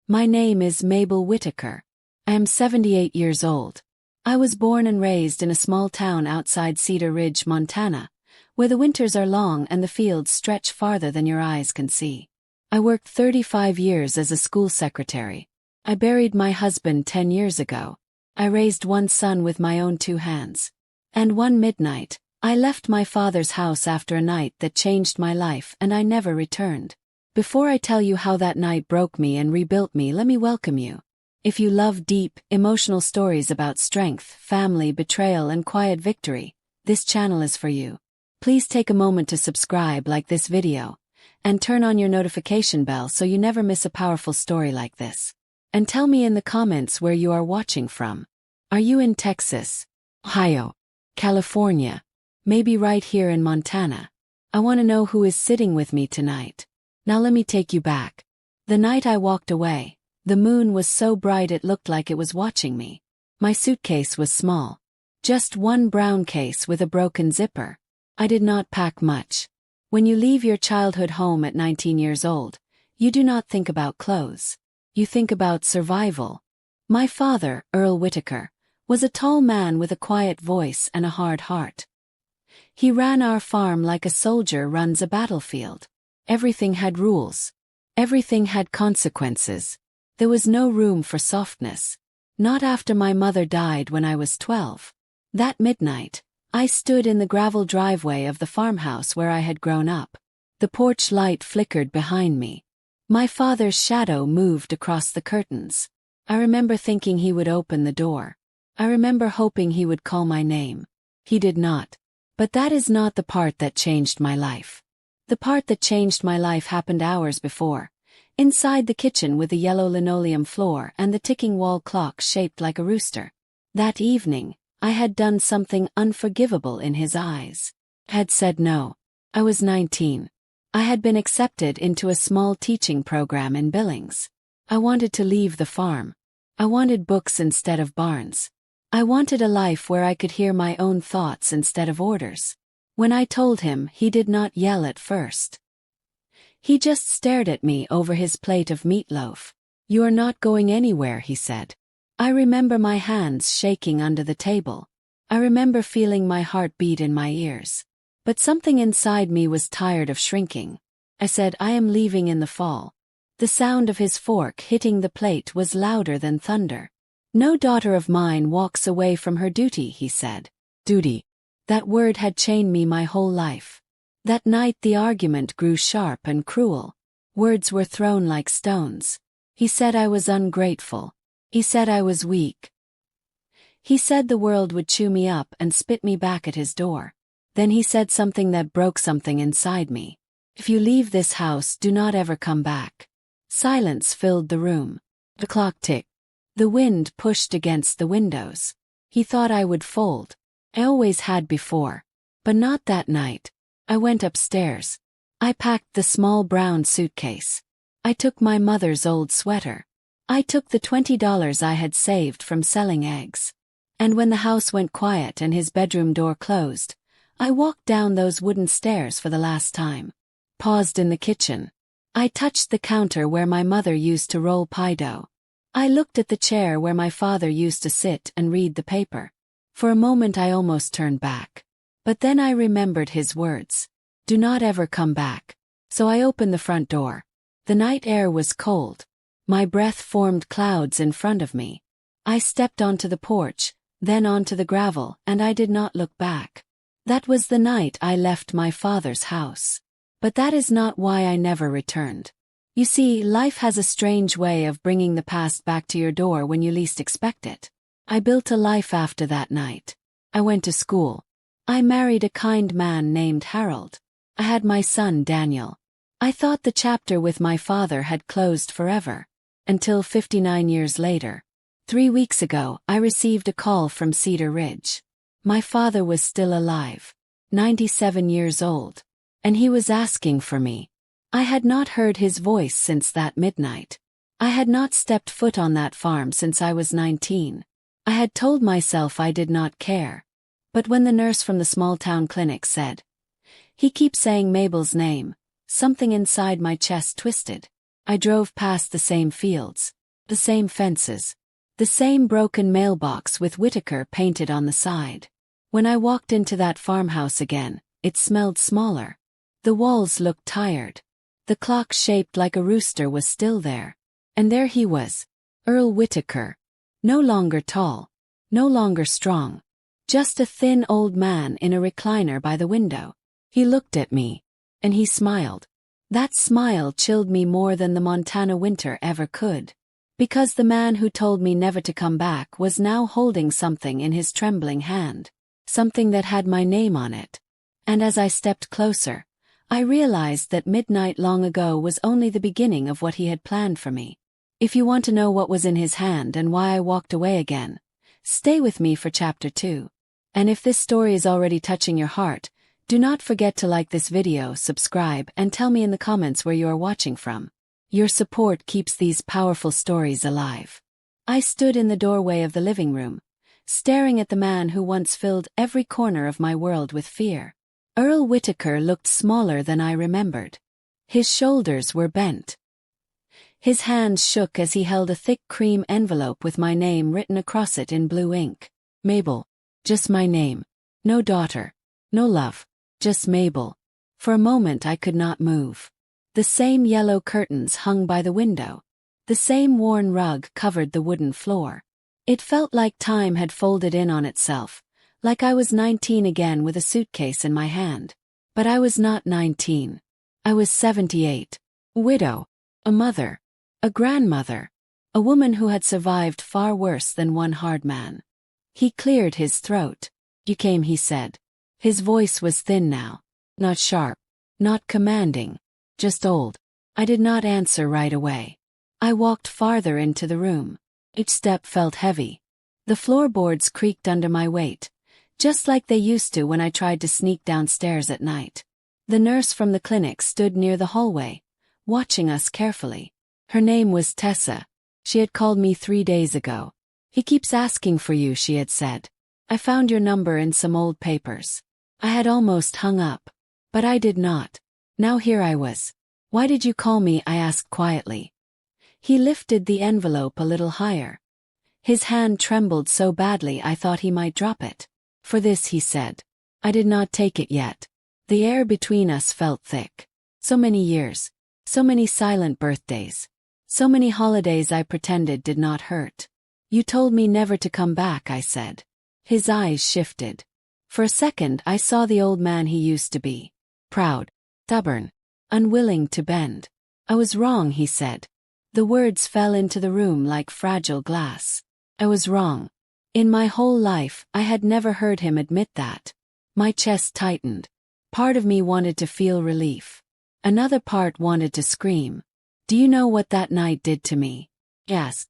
My name is Mabel Whitaker. I am 78 years old. I was born and raised in a small town outside Cedar Ridge, Montana, where the winters are long and the fields stretch farther than your eyes can see. I worked 35 years as a school secretary. I buried my husband 10 years ago. I raised one son with my own two hands. And one midnight, I left my father's house after a night that changed my life, and I never returned. Before I tell you how that night broke me and rebuilt me, let me welcome you. If you love deep, emotional stories about strength, family, betrayal, and quiet victory, this channel is for you. Please take a moment to subscribe, like this video, and turn on your notification bell so you never miss a powerful story like this. And tell me in the comments where you are watching from. Are you in Texas, Ohio, California, maybe right here in Montana? I want to know who is sitting with me tonight. Now let me take you back. The night I walked away, the moon was so bright it looked like it was watching me. My suitcase was small. Just one brown case with a broken zipper. I did not pack much. When you leave your childhood home at 19 years old, you do not think about clothes. You think about survival. My father, Earl Whitaker, was a tall man with a quiet voice and a hard heart. He ran our farm like a soldier runs a battlefield. Everything had rules. Everything had consequences. There was no room for softness. Not after my mother died when I was 12. That midnight, I stood in the gravel driveway of the farmhouse where I had grown up. The porch light flickered behind me. My father's shadow moved across the curtains. I remember thinking he would open the door. I remember hoping he would call my name. He did not. But that is not the part that changed my life. The part that changed my life happened hours before, inside the kitchen with the yellow linoleum floor and the ticking wall clock shaped like a rooster. That evening, I had done something unforgivable in his eyes. I had said no. I was 19. I had been accepted into a small teaching program in Billings. I wanted to leave the farm. I wanted books instead of barns. I wanted a life where I could hear my own thoughts instead of orders. When I told him, he did not yell at first. He just stared at me over his plate of meatloaf. "You are not going anywhere," he said. I remember my hands shaking under the table. I remember feeling my heart beat in my ears. But something inside me was tired of shrinking. I said, "I am leaving in the fall." The sound of his fork hitting the plate was louder than thunder. "No daughter of mine walks away from her duty," he said. Duty. That word had chained me my whole life. That night the argument grew sharp and cruel. Words were thrown like stones. He said I was ungrateful. He said I was weak. He said the world would chew me up and spit me back at his door. Then he said something that broke something inside me. "If you leave this house, do not ever come back." Silence filled the room. The clock ticked. The wind pushed against the windows. He thought I would fold. I always had before. But not that night. I went upstairs. I packed the small brown suitcase. I took my mother's old sweater. I took the $20 I had saved from selling eggs. And when the house went quiet and his bedroom door closed, I walked down those wooden stairs for the last time. Paused in the kitchen. I touched the counter where my mother used to roll pie dough. I looked at the chair where my father used to sit and read the paper. For a moment I almost turned back. But then I remembered his words. "Do not ever come back." So I opened the front door. The night air was cold. My breath formed clouds in front of me. I stepped onto the porch, then onto the gravel, and I did not look back. That was the night I left my father's house. But that is not why I never returned. You see, life has a strange way of bringing the past back to your door when you least expect it. I built a life after that night. I went to school. I married a kind man named Harold. I had my son Daniel. I thought the chapter with my father had closed forever. Until 59 years later. 3 weeks ago, I received a call from Cedar Ridge. My father was still alive, 97 years old. And he was asking for me. I had not heard his voice since that midnight. I had not stepped foot on that farm since I was 19. I had told myself I did not care. But when the nurse from the small-town clinic said, "He keeps saying Mabel's name," something inside my chest twisted. I drove past the same fields, the same fences, the same broken mailbox with Whitaker painted on the side. When I walked into that farmhouse again, it smelled smaller. The walls looked tired. The clock shaped like a rooster was still there. And there he was, Earl Whitaker. No longer tall, no longer strong. Just a thin old man in a recliner by the window. He looked at me, and he smiled. That smile chilled me more than the Montana winter ever could. Because the man who told me never to come back was now holding something in his trembling hand. Something that had my name on it. And as I stepped closer, I realized that midnight long ago was only the beginning of what he had planned for me. If you want to know what was in his hand and why I walked away again, stay with me for chapter 2. And if this story is already touching your heart, do not forget to like this video, subscribe, and tell me in the comments where you are watching from. Your support keeps these powerful stories alive. I stood in the doorway of the living room, staring at the man who once filled every corner of my world with fear. Earl Whitaker looked smaller than I remembered. His shoulders were bent. His hands shook as he held a thick cream envelope with my name written across it in blue ink. Mabel. Just my name. No daughter. No love. Just Mabel. For a moment I could not move. The same yellow curtains hung by the window. The same worn rug covered the wooden floor. It felt like time had folded in on itself, like I was 19 again with a suitcase in my hand. But I was not 19. I was 78. A widow. A mother. A grandmother. A woman who had survived far worse than one hard man. He cleared his throat. You came, he said. His voice was thin now. Not sharp. Not commanding. Just old. I did not answer right away. I walked farther into the room. Each step felt heavy. The floorboards creaked under my weight, just like they used to when I tried to sneak downstairs at night. The nurse from the clinic stood near the hallway, watching us carefully. Her name was Tessa. She had called me 3 days ago. He keeps asking for you, she had said. I found your number in some old papers. I had almost hung up. But I did not. Now here I was. Why did you call me? I asked quietly. He lifted the envelope a little higher. His hand trembled so badly I thought he might drop it. For this, he said. I did not take it yet. The air between us felt thick. So many years. So many silent birthdays. So many holidays I pretended did not hurt. You told me never to come back, I said. His eyes shifted. For a second I saw the old man he used to be. Proud. Stubborn. Unwilling to bend. I was wrong, he said. The words fell into the room like fragile glass. I was wrong. In my whole life, I had never heard him admit that. My chest tightened. Part of me wanted to feel relief. Another part wanted to scream. Do you know what that night did to me? Yes.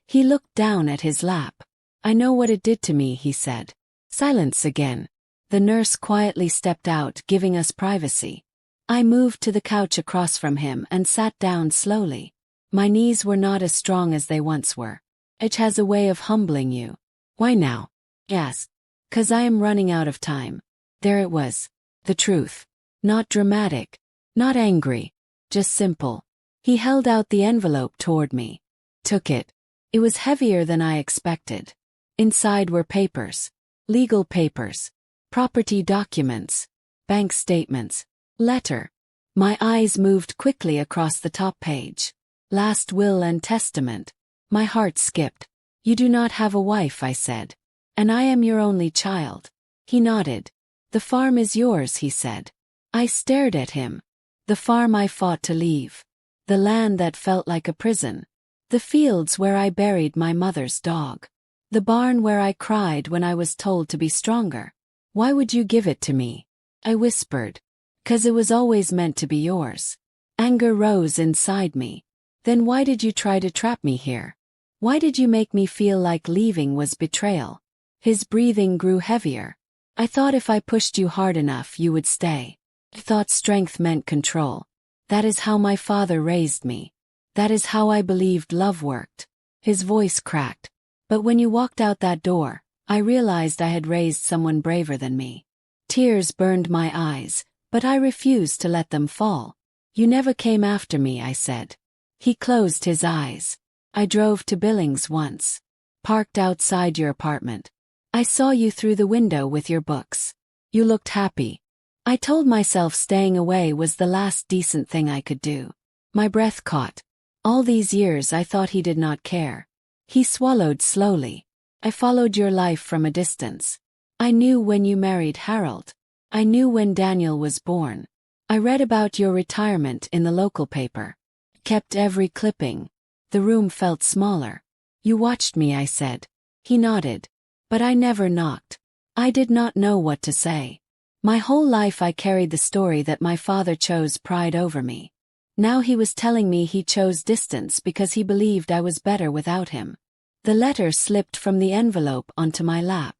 He looked down at his lap. I know what it did to me, he said. Silence again. The nurse quietly stepped out, giving us privacy. I moved to the couch across from him and sat down slowly. My knees were not as strong as they once were. It has a way of humbling you. Why now? Yes. 'Cause I am running out of time. There it was. The truth. Not dramatic. Not angry. Just simple. He held out the envelope toward me. Took it. It was heavier than I expected. Inside were papers. Legal papers. Property documents. Bank statements. Letter. My eyes moved quickly across the top page. Last will and testament. My heart skipped. You do not have a wife, I said. And I am your only child. He nodded. The farm is yours, he said. I stared at him. The farm I fought to leave. The land that felt like a prison. The fields where I buried my mother's dog. The barn where I cried when I was told to be stronger. Why would you give it to me? I whispered. 'Cause it was always meant to be yours. Anger rose inside me. Then why did you try to trap me here? Why did you make me feel like leaving was betrayal? His breathing grew heavier. I thought if I pushed you hard enough you would stay. I thought strength meant control. That is how my father raised me. That is how I believed love worked. His voice cracked. But when you walked out that door, I realized I had raised someone braver than me. Tears burned my eyes, but I refused to let them fall. You never came after me, I said. He closed his eyes. I drove to Billings once. Parked outside your apartment. I saw you through the window with your books. You looked happy. I told myself staying away was the last decent thing I could do. My breath caught. All these years I thought he did not care. He swallowed slowly. I followed your life from a distance. I knew when you married Harold. I knew when Daniel was born. I read about your retirement in the local paper. Kept every clipping. The room felt smaller. You watched me, I said. He nodded. But I never knocked. I did not know what to say. My whole life I carried the story that my father chose pride over me. Now he was telling me he chose distance because he believed I was better without him. The letter slipped from the envelope onto my lap.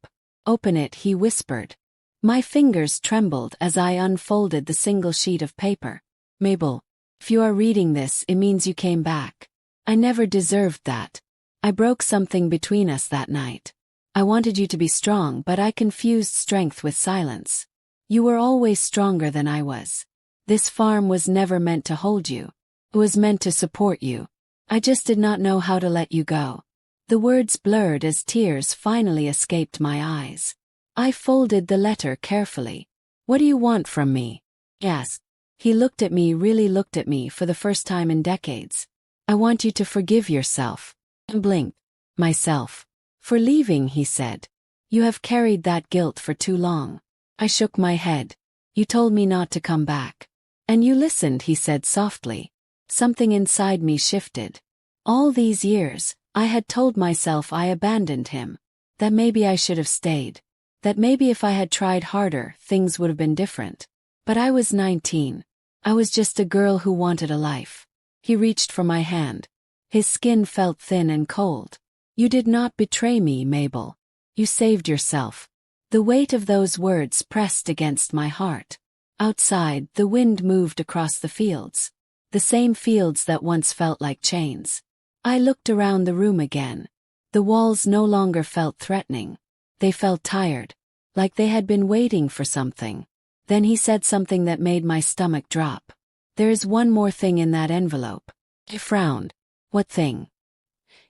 Open it, he whispered. My fingers trembled as I unfolded the single sheet of paper. Mabel, if you are reading this, it means you came back. I never deserved that. I broke something between us that night. I wanted you to be strong, but I confused strength with silence. You were always stronger than I was. This farm was never meant to hold you. It was meant to support you. I just did not know how to let you go. The words blurred as tears finally escaped my eyes. I folded the letter carefully. What do you want from me? Yes. He looked at me, really looked at me for the first time in decades. I want you to forgive yourself. And blinked. Myself. For leaving, he said. You have carried that guilt for too long. I shook my head. You told me not to come back. And you listened, he said softly. Something inside me shifted. All these years, I had told myself I abandoned him. That maybe I should have stayed. That maybe if I had tried harder, things would have been different. But I was 19. I was just a girl who wanted a life. He reached for my hand. His skin felt thin and cold. You did not betray me, Mabel. You saved yourself. The weight of those words pressed against my heart. Outside, the wind moved across the fields. The same fields that once felt like chains. I looked around the room again. The walls no longer felt threatening. They felt tired. Like they had been waiting for something. Then he said something that made my stomach drop. There is one more thing in that envelope. I frowned. What thing?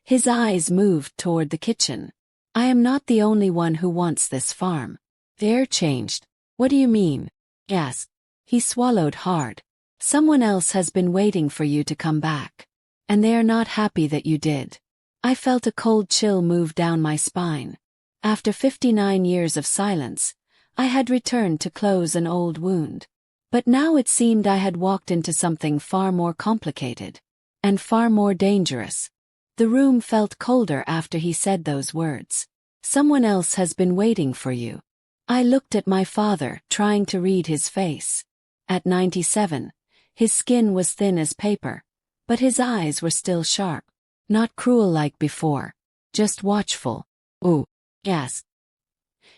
His eyes moved toward the kitchen. I am not the only one who wants this farm. The air changed. What do you mean? Asked. He swallowed hard. Someone else has been waiting for you to come back. And they are not happy that you did. I felt a cold chill move down my spine. After 59 years of silence, I had returned to close an old wound. But now it seemed I had walked into something far more complicated. And far more dangerous. The room felt colder after he said those words. Someone else has been waiting for you. I looked at my father, trying to read his face. At 97, his skin was thin as paper, but his eyes were still sharp. Not cruel like before, just watchful. Ooh, yes.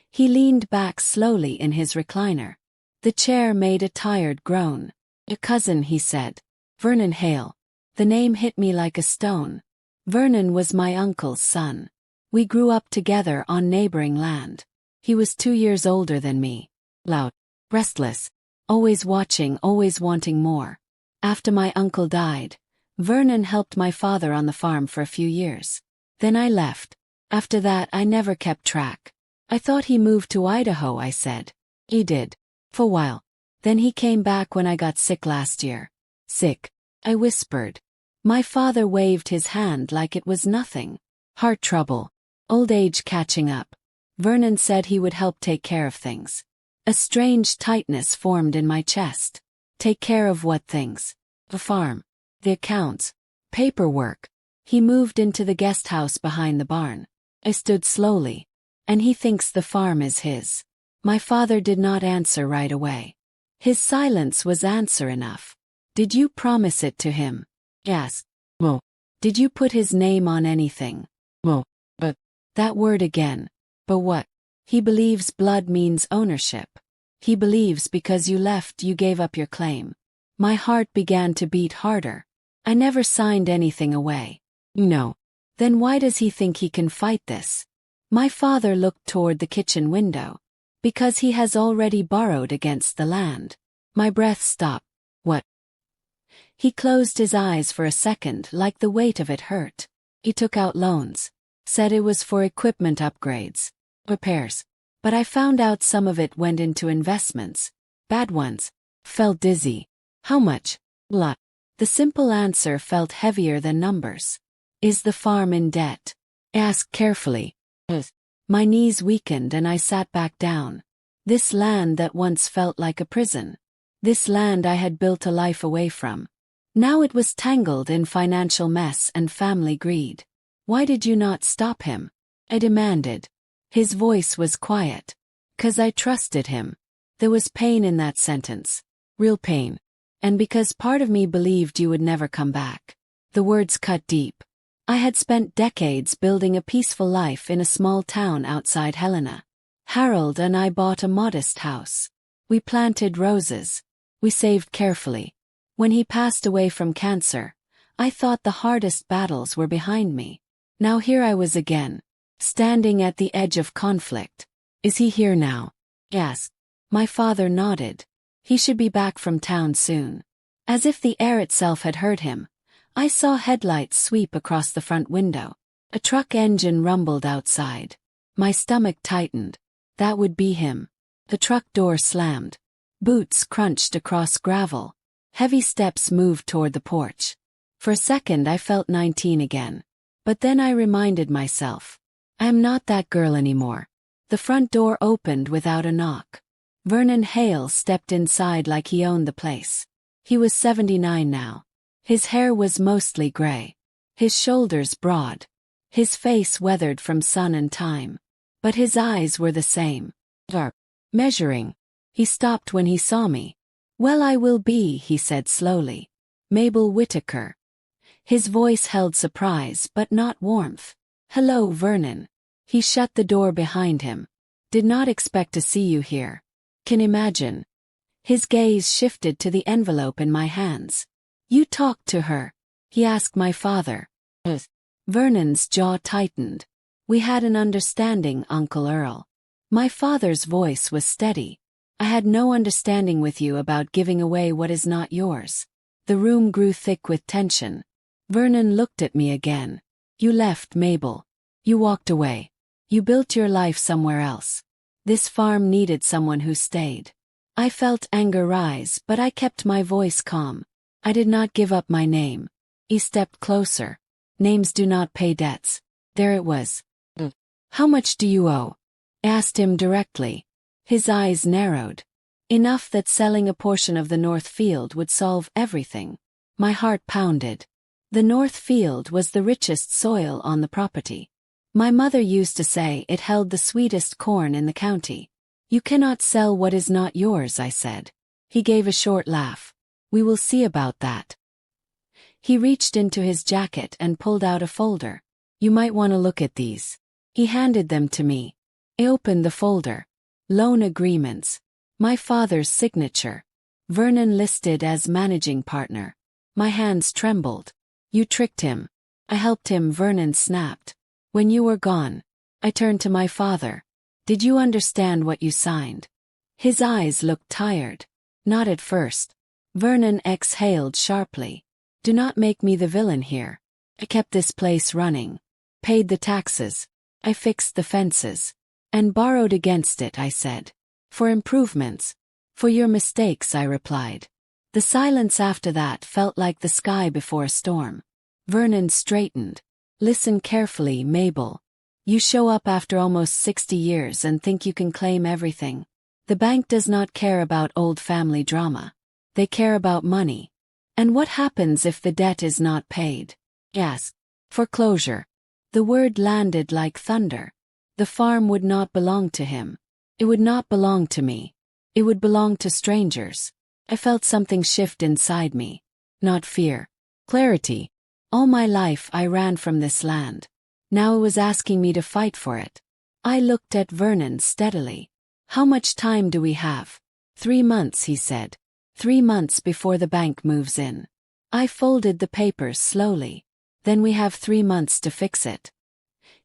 He leaned back slowly in his recliner. The chair made a tired groan. A cousin, he said. Vernon Hale. The name hit me like a stone. Vernon was my uncle's son. We grew up together on neighboring land. He was 2 years older than me. Loud, restless, always watching, always wanting more. After my uncle died, Vernon helped my father on the farm for a few years. Then I left. After that I never kept track. I thought he moved to Idaho, I said. He did. For a while. Then he came back when I got sick last year. Sick? I whispered. My father waved his hand like it was nothing. Heart trouble. Old age catching up. Vernon said he would help take care of things. A strange tightness formed in my chest. Take care of what things? The farm. The accounts. Paperwork. He moved into the guest house behind the barn. I stood slowly. And he thinks the farm is his. My father did not answer right away. His silence was answer enough. Did you promise it to him? Yes. Well. Did you put his name on anything? Well. But. That word again. But what? He believes blood means ownership. He believes because you left you gave up your claim. My heart began to beat harder. I never signed anything away. No. Then why does he think he can fight this? My father looked toward the kitchen window. Because he has already borrowed against the land. My breath stopped. What? He closed his eyes for a second like the weight of it hurt. He took out loans. Said it was for equipment upgrades. Repairs. But I found out some of it went into investments. Bad ones. Felt dizzy. How much? Blah. The simple answer felt heavier than numbers. Is the farm in debt? Asked carefully. My knees weakened and I sat back down. This land that once felt like a prison. This land I had built a life away from. Now it was tangled in financial mess and family greed. Why did you not stop him? I demanded. His voice was quiet. 'Cause I trusted him. There was pain in that sentence. Real pain. And because part of me believed you would never come back. The words cut deep. I had spent decades building a peaceful life in a small town outside Helena. Harold and I bought a modest house. We planted roses. We saved carefully. When he passed away from cancer, I thought the hardest battles were behind me. Now here I was again, standing at the edge of conflict. Is he here now? Yes. My father nodded. He should be back from town soon. As if the air itself had heard him, I saw headlights sweep across the front window. A truck engine rumbled outside. My stomach tightened. That would be him. The truck door slammed. Boots crunched across gravel. Heavy steps moved toward the porch. For a second I felt 19 again. But then I reminded myself. I am not that girl anymore. The front door opened without a knock. Vernon Hale stepped inside like he owned the place. He was 79 now. His hair was mostly gray. His shoulders broad. His face weathered from sun and time. But his eyes were the same. Dark. Measuring. He stopped when he saw me. Well, I will be, he said slowly. Mabel Whitaker. His voice held surprise but not warmth. Hello, Vernon. He shut the door behind him. Did not expect to see you here. Can imagine. His gaze shifted to the envelope in my hands. You talked to her? He asked my father. Vernon's jaw tightened. We had an understanding, Uncle Earl. My father's voice was steady. I had no understanding with you about giving away what is not yours. The room grew thick with tension. Vernon looked at me again. You left, Mabel. You walked away. You built your life somewhere else. This farm needed someone who stayed. I felt anger rise, but I kept my voice calm. I did not give up my name. He stepped closer. Names do not pay debts. There it was. How much do you owe? Asked him directly. His eyes narrowed. Enough that selling a portion of the North Field would solve everything. My heart pounded. The North Field was the richest soil on the property. My mother used to say it held the sweetest corn in the county. You cannot sell what is not yours, I said. He gave a short laugh. We will see about that. He reached into his jacket and pulled out a folder. You might want to look at these. He handed them to me. I opened the folder. Loan agreements. My father's signature. Vernon listed as managing partner. My hands trembled. You tricked him. I helped him, Vernon snapped. When you were gone, I turned to my father. Did you understand what you signed? His eyes looked tired. Not at first. Vernon exhaled sharply. Do not make me the villain here. I kept this place running. Paid the taxes. I fixed the fences. And borrowed against it, I said. For improvements. For your mistakes, I replied. The silence after that felt like the sky before a storm. Vernon straightened. Listen carefully, Mabel. You show up after almost 60 years and think you can claim everything. The bank does not care about old family drama. They care about money. And what happens if the debt is not paid? Yes. Foreclosure. The word landed like thunder. The farm would not belong to him. It would not belong to me. It would belong to strangers. I felt something shift inside me. Not fear. Clarity. All my life I ran from this land. Now it was asking me to fight for it. I looked at Vernon steadily. How much time do we have? 3 months, he said. 3 months before the bank moves in. I folded the papers slowly. Then we have 3 months to fix it.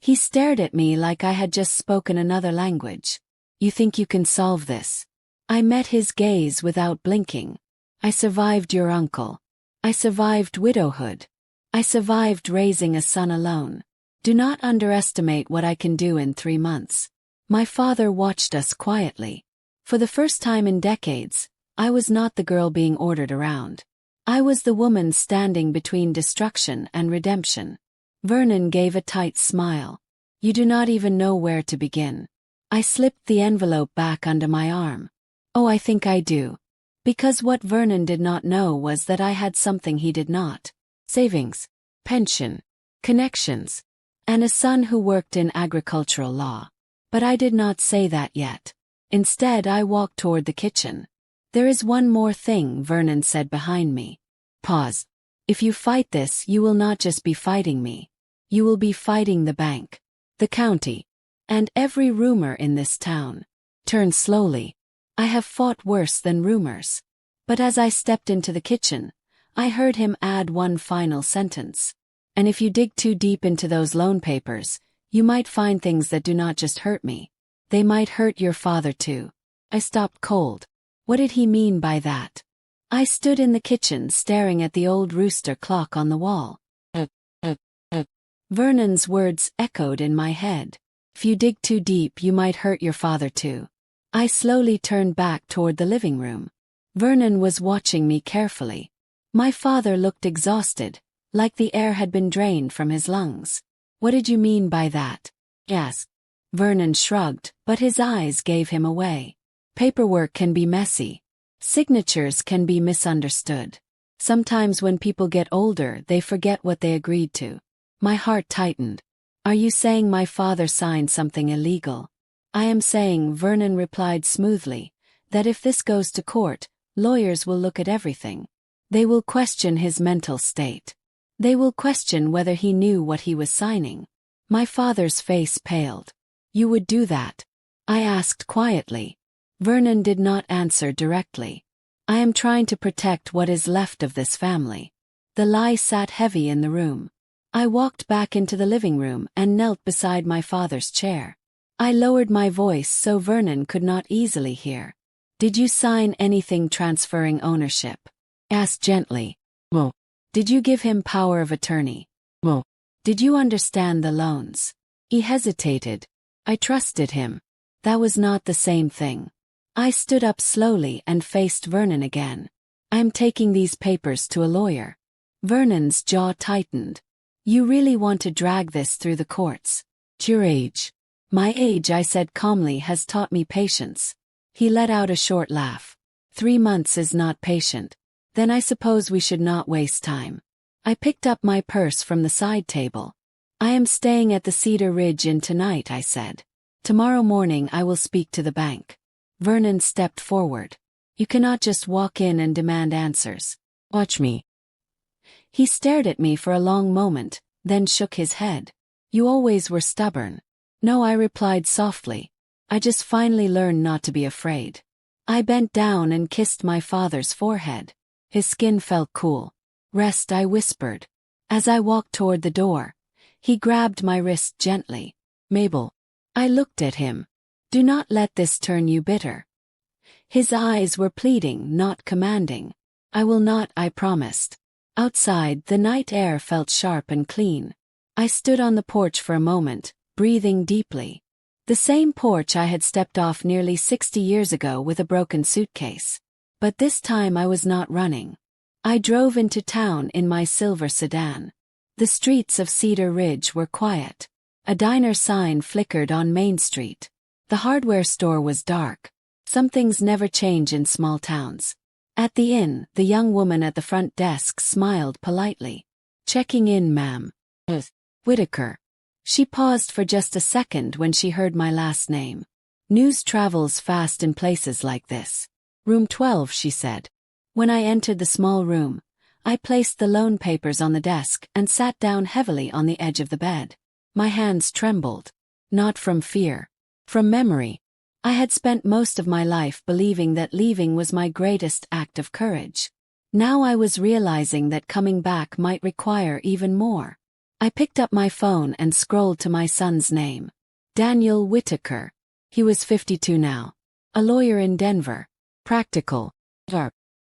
He stared at me like I had just spoken another language. You think you can solve this? I met his gaze without blinking. I survived your uncle. I survived widowhood. I survived raising a son alone. Do not underestimate what I can do in 3 months. My father watched us quietly. For the first time in decades, I was not the girl being ordered around. I was the woman standing between destruction and redemption. Vernon gave a tight smile. You do not even know where to begin. I slipped the envelope back under my arm. Oh, I think I do. Because what Vernon did not know was that I had something he did not. Savings, pension, connections, and a son who worked in agricultural law. But I did not say that yet. Instead, I walked toward the kitchen. There is one more thing, Vernon said behind me. Pause. If you fight this, you will not just be fighting me. You will be fighting the bank, the county, and every rumor in this town. Turn slowly. I have fought worse than rumors. But as I stepped into the kitchen, I heard him add one final sentence. And if you dig too deep into those loan papers, you might find things that do not just hurt me. They might hurt your father too. I stopped cold. What did he mean by that? I stood in the kitchen staring at the old rooster clock on the wall. Vernon's words echoed in my head. If you dig too deep, you might hurt your father too. I slowly turned back toward the living room. Vernon was watching me carefully. My father looked exhausted, like the air had been drained from his lungs. What did you mean by that? Yes. Vernon shrugged, but his eyes gave him away. Paperwork can be messy. Signatures can be misunderstood. Sometimes when people get older, they forget what they agreed to. My heart tightened. Are you saying my father signed something illegal? I am saying, Vernon replied smoothly, that if this goes to court, lawyers will look at everything. They will question his mental state. They will question whether he knew what he was signing. My father's face paled. You would do that? I asked quietly. Vernon did not answer directly. I am trying to protect what is left of this family. The lie sat heavy in the room. I walked back into the living room and knelt beside my father's chair. I lowered my voice so Vernon could not easily hear. Did you sign anything transferring ownership? Asked gently. Well. Did you give him power of attorney? Well. Did you understand the loans? He hesitated. I trusted him. That was not the same thing. I stood up slowly and faced Vernon again. I am taking these papers to a lawyer. Vernon's jaw tightened. You really want to drag this through the courts? Your age. My age, I said calmly, has taught me patience. He let out a short laugh. 3 months is not patient. Then I suppose we should not waste time. I picked up my purse from the side table. I am staying at the Cedar Ridge Inn tonight, I said. Tomorrow morning I will speak to the bank. Vernon stepped forward. You cannot just walk in and demand answers. Watch me. He stared at me for a long moment, then shook his head. You always were stubborn. No, I replied softly. I just finally learned not to be afraid. I bent down and kissed my father's forehead. His skin felt cool. Rest, I whispered. As I walked toward the door, he grabbed my wrist gently. Mabel. I looked at him. Do not let this turn you bitter. His eyes were pleading, not commanding. I will not, I promised. Outside, the night air felt sharp and clean. I stood on the porch for a moment, breathing deeply. The same porch I had stepped off nearly 60 years ago with a broken suitcase. But this time I was not running. I drove into town in my silver sedan. The streets of Cedar Ridge were quiet. A diner sign flickered on Main Street. The hardware store was dark. Some things never change in small towns. At the inn, the young woman at the front desk smiled politely. Checking in, ma'am. Whitaker. She paused for just a second when she heard my last name. News travels fast in places like this. Room 12, she said. When I entered the small room, I placed the loan papers on the desk and sat down heavily on the edge of the bed. My hands trembled. Not from fear. From memory. I had spent most of my life believing that leaving was my greatest act of courage. Now I was realizing that coming back might require even more. I picked up my phone and scrolled to my son's name. Daniel Whitaker. He was 52 now. A lawyer in Denver. Practical.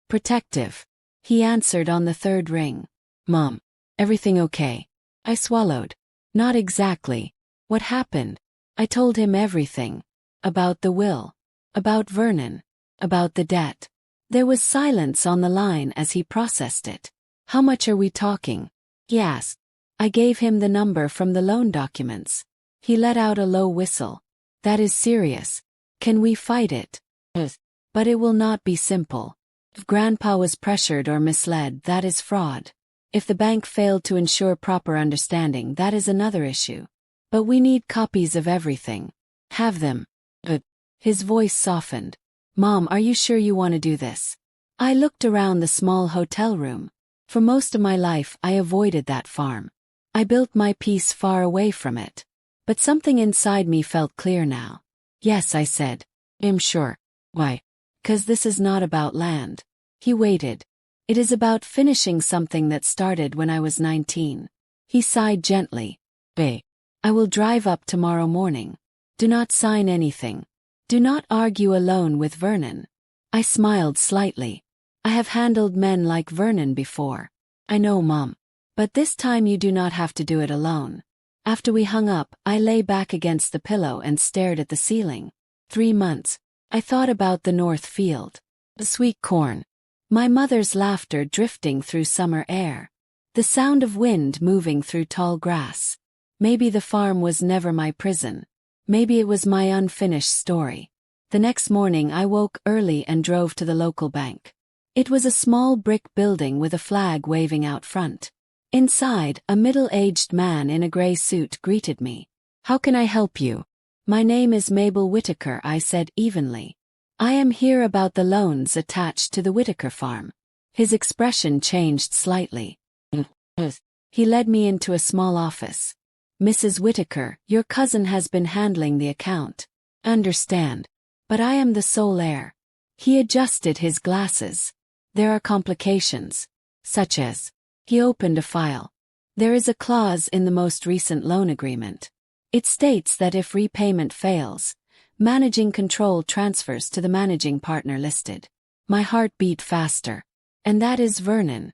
Protective. He answered on the third ring. Mom, everything okay? I swallowed. Not exactly. What happened? I told him everything. About the will. About Vernon. About the debt. There was silence on the line as he processed it. How much are we talking? He asked. I gave him the number from the loan documents. He let out a low whistle. That is serious. Can we fight it? But it will not be simple. If Grandpa was pressured or misled, that is fraud. If the bank failed to ensure proper understanding, that is another issue. But we need copies of everything. Have them. His voice softened. Mom, are you sure you want to do this? I looked around the small hotel room. For most of my life, I avoided that farm. I built my peace far away from it. But something inside me felt clear now. Yes, I said. I'm sure. Why? 'Cause this is not about land. He waited. It is about finishing something that started when I was 19. He sighed gently. Bae. I will drive up tomorrow morning. Do not sign anything. Do not argue alone with Vernon. I smiled slightly. I have handled men like Vernon before. I know, Mom. But this time you do not have to do it alone. After we hung up, I lay back against the pillow and stared at the ceiling. 3 months. I thought about the north field. The sweet corn. My mother's laughter drifting through summer air. The sound of wind moving through tall grass. Maybe the farm was never my prison. Maybe it was my unfinished story. The next morning I woke early and drove to the local bank. It was a small brick building with a flag waving out front. Inside, a middle-aged man in a gray suit greeted me. How can I help you? My name is Mabel Whitaker, I said evenly. I am here about the loans attached to the Whitaker farm. His expression changed slightly. He led me into a small office. Mrs. Whitaker, your cousin has been handling the account. Understand. But I am the sole heir. He adjusted his glasses. There are complications. Such as. He opened a file. There is a clause in the most recent loan agreement. It states that if repayment fails, managing control transfers to the managing partner listed. My heart beat faster. And that is Vernon.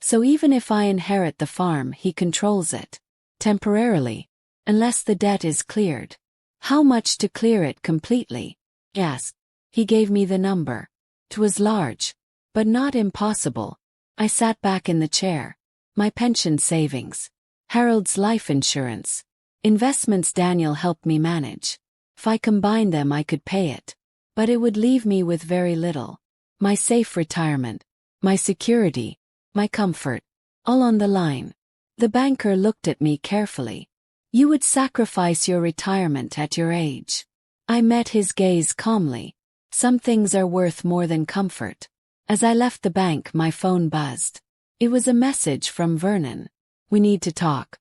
So even if I inherit the farm, he controls it. Temporarily. Unless the debt is cleared. How much to clear it completely? Yes. He gave me the number. 'Twas large. But not impossible. I sat back in the chair. My pension savings. Harold's life insurance. Investments Daniel helped me manage. If I combined them I could pay it. But it would leave me with very little. My safe retirement. My security. My comfort. All on the line. The banker looked at me carefully. You would sacrifice your retirement at your age. I met his gaze calmly. Some things are worth more than comfort. As I left the bank, my phone buzzed. It was a message from Vernon. We need to talk.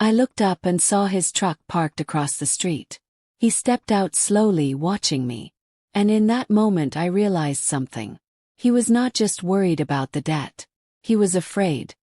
I looked up and saw his truck parked across the street. He stepped out slowly, watching me. And in that moment I realized something. He was not just worried about the debt. He was afraid.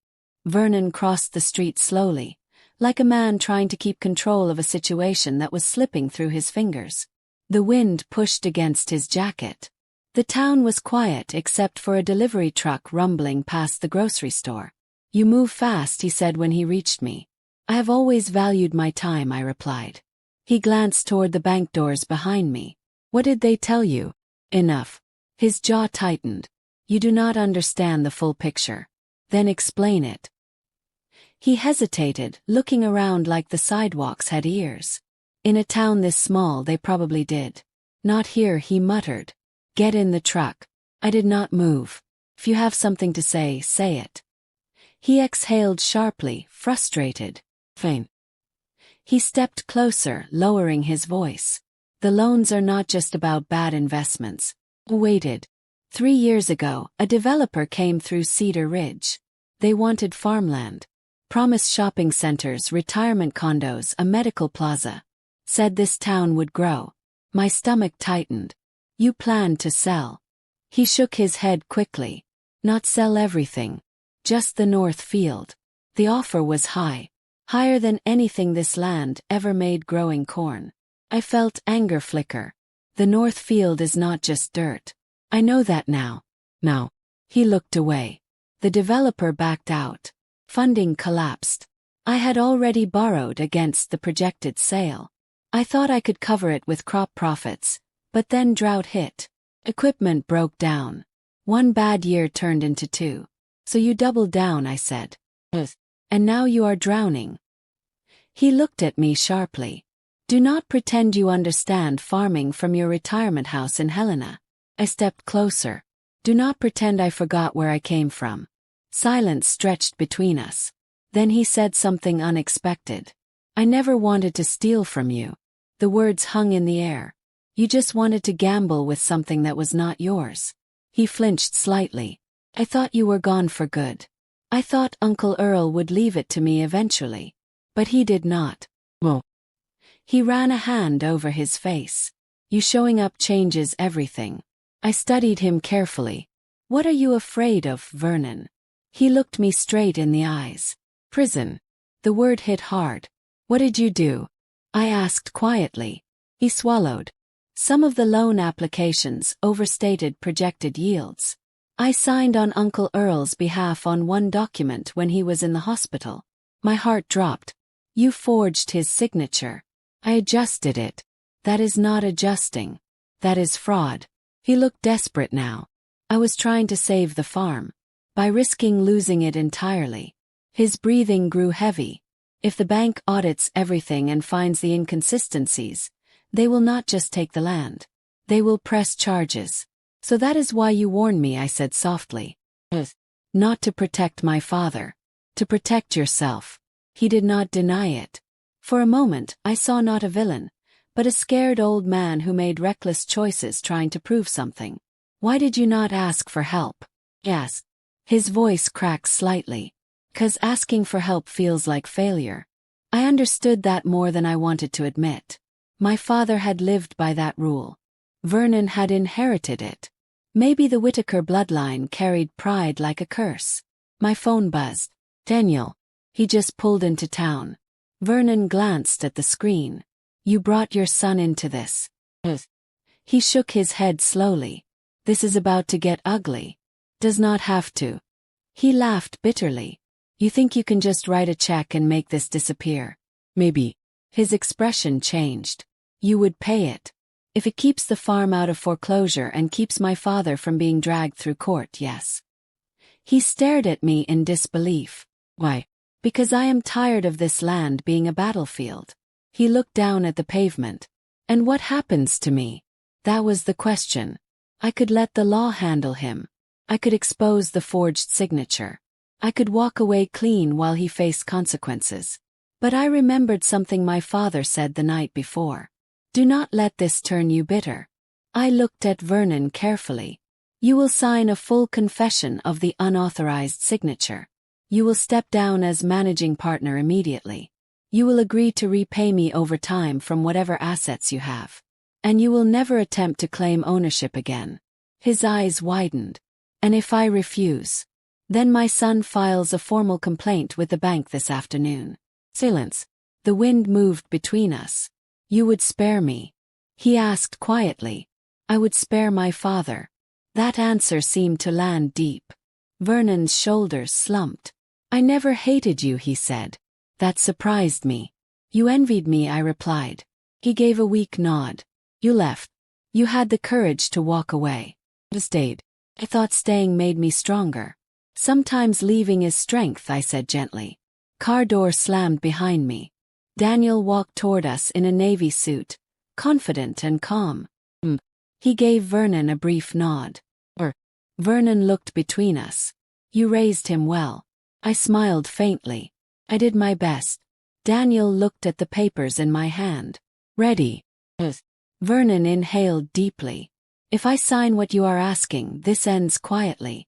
Vernon crossed the street slowly, like a man trying to keep control of a situation that was slipping through his fingers. The wind pushed against his jacket. The town was quiet except for a delivery truck rumbling past the grocery store. You move fast, he said when he reached me. I have always valued my time, I replied. He glanced toward the bank doors behind me. What did they tell you? Enough. His jaw tightened. You do not understand the full picture. Then explain it. He hesitated, looking around like the sidewalks had ears. In a town this small they probably did. Not here, he muttered. Get in the truck. I did not move. If you have something to say, say it. He exhaled sharply, frustrated. Fine. He stepped closer, lowering his voice. The loans are not just about bad investments. Waited. 3 years ago, a developer came through Cedar Ridge. They wanted farmland. Promised shopping centers, retirement condos, a medical plaza. Said this town would grow. My stomach tightened. You planned to sell. He shook his head quickly. Not sell everything. Just the north field. The offer was high. Higher than anything this land ever made growing corn. I felt anger flicker. The north field is not just dirt. I know that now. Now. He looked away. The developer backed out. Funding collapsed. I had already borrowed against the projected sale. I thought I could cover it with crop profits, but then drought hit. Equipment broke down. One bad year turned into two. So you doubled down, I said. And now you are drowning. He looked at me sharply. Do not pretend you understand farming from your retirement house in Helena. I stepped closer. Do not pretend I forgot where I came from. Silence stretched between us. Then he said something unexpected. I never wanted to steal from you. The words hung in the air. You just wanted to gamble with something that was not yours. He flinched slightly. I thought you were gone for good. I thought Uncle Earl would leave it to me eventually. But he did not. Well, he ran a hand over his face. You showing up changes everything. I studied him carefully. What are you afraid of, Vernon? He looked me straight in the eyes. Prison. The word hit hard. What did you do? I asked quietly. He swallowed. Some of the loan applications overstated projected yields. I signed on Uncle Earl's behalf on one document when he was in the hospital. My heart dropped. You forged his signature. I adjusted it. That is not adjusting. That is fraud. He looked desperate now. I was trying to save the farm. By risking losing it entirely. His breathing grew heavy. If the bank audits everything and finds the inconsistencies, they will not just take the land. They will press charges. So that is why you warned me, I said softly. Not to protect my father. To protect yourself. He did not deny it. For a moment, I saw not a villain, but a scared old man who made reckless choices trying to prove something. Why did you not ask for help? Yes. His voice cracked slightly. 'Cause asking for help feels like failure. I understood that more than I wanted to admit. My father had lived by that rule. Vernon had inherited it. Maybe the Whitaker bloodline carried pride like a curse. My phone buzzed. Daniel. He just pulled into town. Vernon glanced at the screen. You brought your son into this. He shook his head slowly. This is about to get ugly. Does not have to. He laughed bitterly. You think you can just write a check and make this disappear? Maybe. His expression changed. You would pay it. If it keeps the farm out of foreclosure and keeps my father from being dragged through court, yes. He stared at me in disbelief. Why? Because I am tired of this land being a battlefield. He looked down at the pavement. And what happens to me? That was the question. I could let the law handle him. I could expose the forged signature. I could walk away clean while he faced consequences. But I remembered something my father said the night before. Do not let this turn you bitter. I looked at Vernon carefully. You will sign a full confession of the unauthorized signature. You will step down as managing partner immediately. You will agree to repay me over time from whatever assets you have. And you will never attempt to claim ownership again. His eyes widened. And if I refuse? Then my son files a formal complaint with the bank this afternoon. Silence. The wind moved between us. You would spare me? He asked quietly. I would spare my father. That answer seemed to land deep. Vernon's shoulders slumped. I never hated you, he said. That surprised me. You envied me, I replied. He gave a weak nod. You left. You had the courage to walk away. I stayed. I thought staying made me stronger. Sometimes leaving is strength, I said gently. Car door slammed behind me. Daniel walked toward us in a navy suit, confident and calm. He gave Vernon a brief nod. Vernon looked between us. You raised him well. I smiled faintly. I did my best. Daniel looked at the papers in my hand. Ready? Vernon inhaled deeply. If I sign what you are asking, this ends quietly.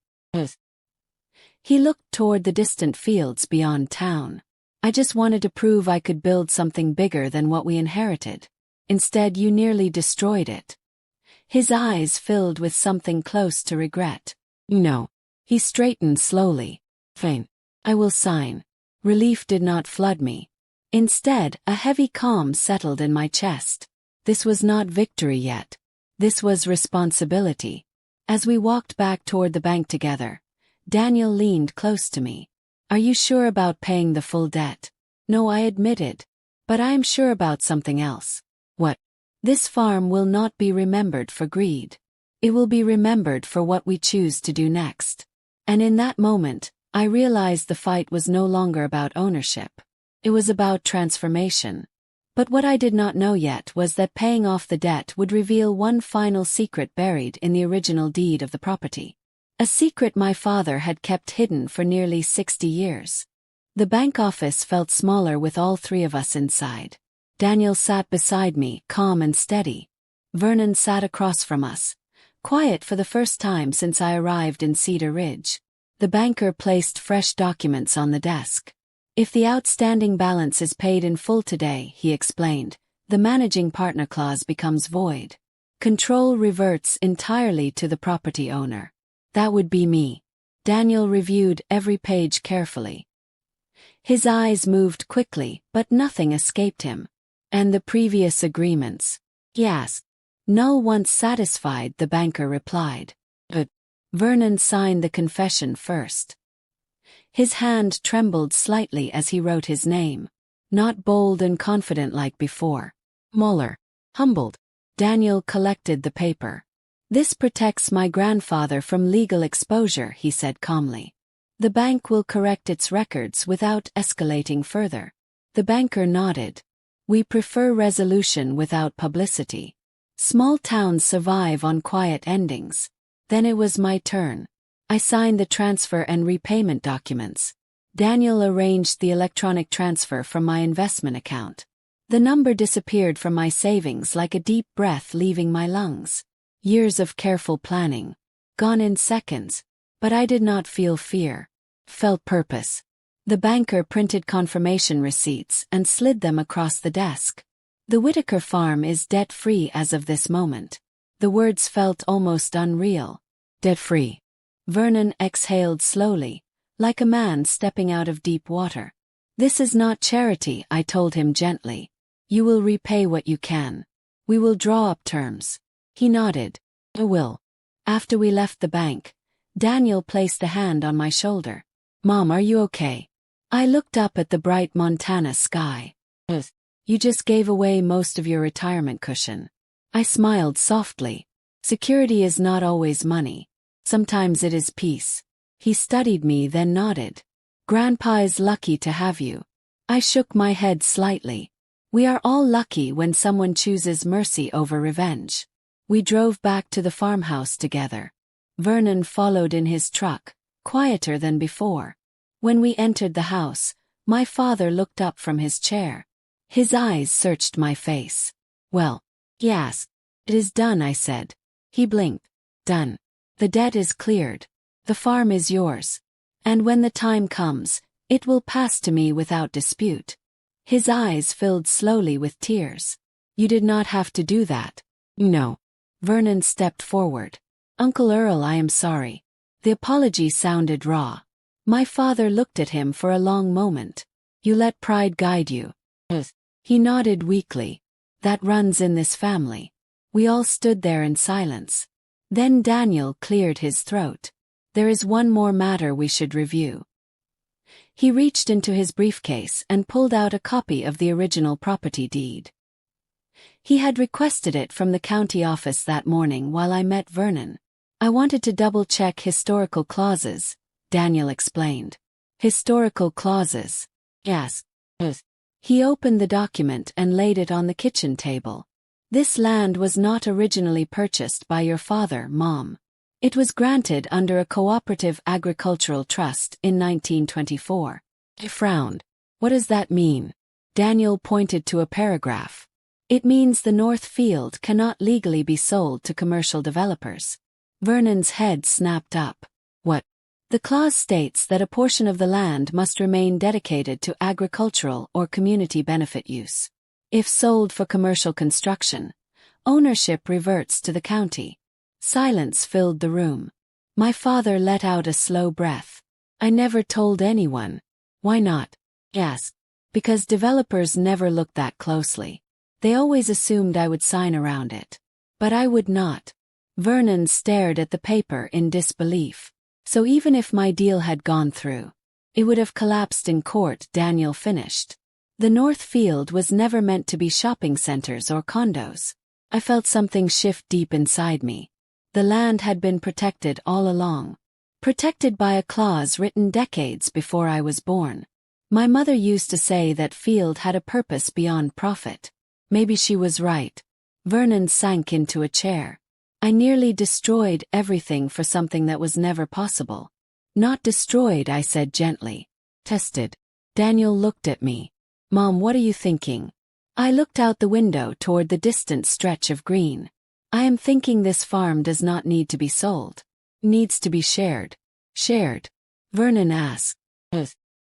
He looked toward the distant fields beyond town. I just wanted to prove I could build something bigger than what we inherited. Instead, you nearly destroyed it. His eyes filled with something close to regret. No. He straightened slowly. Fine. I will sign. Relief did not flood me. Instead, a heavy calm settled in my chest. This was not victory yet. This was responsibility. As we walked back toward the bank together, Daniel leaned close to me. Are you sure about paying the full debt? No, I admitted. But I am sure about something else. What? This farm will not be remembered for greed. It will be remembered for what we choose to do next. And in that moment, I realized the fight was no longer about ownership. It was about transformation. But what I did not know yet was that paying off the debt would reveal one final secret buried in the original deed of the property. A secret my father had kept hidden for nearly 60 years. The bank office felt smaller with all three of us inside. Daniel sat beside me, calm and steady. Vernon sat across from us, quiet for the first time since I arrived in Cedar Ridge. The banker placed fresh documents on the desk. If the outstanding balance is paid in full today, he explained, the managing partner clause becomes void. Control reverts entirely to the property owner. That would be me. Daniel reviewed every page carefully. His eyes moved quickly, but nothing escaped him. And the previous agreements? Yes. Null once satisfied, the banker replied. But Vernon signed the confession first. His hand trembled slightly as he wrote his name. Not bold and confident like before. Muller. Humbled. Daniel collected the paper. This protects my grandfather from legal exposure, he said calmly. The bank will correct its records without escalating further. The banker nodded. We prefer resolution without publicity. Small towns survive on quiet endings. Then it was my turn. I signed the transfer and repayment documents. Daniel arranged the electronic transfer from my investment account. The number disappeared from my savings like a deep breath leaving my lungs. Years of careful planning. Gone in seconds. But I did not feel fear. Felt purpose. The banker printed confirmation receipts and slid them across the desk. The Whitaker farm is debt-free as of this moment. The words felt almost unreal. Debt-free. Vernon exhaled slowly, like a man stepping out of deep water. This is not charity, I told him gently. You will repay what you can. We will draw up terms. He nodded. I will. After we left the bank, Daniel placed a hand on my shoulder. Mom, are you okay? I looked up at the bright Montana sky. You just gave away most of your retirement cushion. I smiled softly. Security is not always money. Sometimes it is peace. He studied me, then nodded. Grandpa is lucky to have you. I shook my head slightly. We are all lucky when someone chooses mercy over revenge. We drove back to the farmhouse together. Vernon followed in his truck, quieter than before. When we entered the house, my father looked up from his chair. His eyes searched my face. Well, yes. It is done, I said. He blinked. Done. The debt is cleared. The farm is yours. And when the time comes, it will pass to me without dispute. His eyes filled slowly with tears. You did not have to do that. No. Vernon stepped forward. Uncle Earl, I am sorry. The apology sounded raw. My father looked at him for a long moment. You let pride guide you. He nodded weakly. That runs in this family. We all stood there in silence. Then Daniel cleared his throat. There is one more matter we should review. He reached into his briefcase and pulled out a copy of the original property deed. He had requested it from the county office that morning while I met Vernon. I wanted to double-check historical clauses, Daniel explained. Historical clauses. Yes. He opened the document and laid it on the kitchen table. This land was not originally purchased by your father, Mom. It was granted under a cooperative agricultural trust in 1924. I frowned. What does that mean? Daniel pointed to a paragraph. It means the North Field cannot legally be sold to commercial developers. Vernon's head snapped up. What? The clause states that a portion of the land must remain dedicated to agricultural or community benefit use. If sold for commercial construction, ownership reverts to the county. Silence filled the room. My father let out a slow breath. I never told anyone. Why not? Yes. Because developers never looked that closely. They always assumed I would sign around it. But I would not. Vernon stared at the paper in disbelief. So even if my deal had gone through, it would have collapsed in court, Daniel finished. The North Field was never meant to be shopping centers or condos. I felt something shift deep inside me. The land had been protected all along. Protected by a clause written decades before I was born. My mother used to say that field had a purpose beyond profit. Maybe she was right. Vernon sank into a chair. I nearly destroyed everything for something that was never possible. Not destroyed, I said gently. Tested. Daniel looked at me. Mom, what are you thinking? I looked out the window toward the distant stretch of green. I am thinking this farm does not need to be sold. Needs to be shared. Shared? Vernon asked.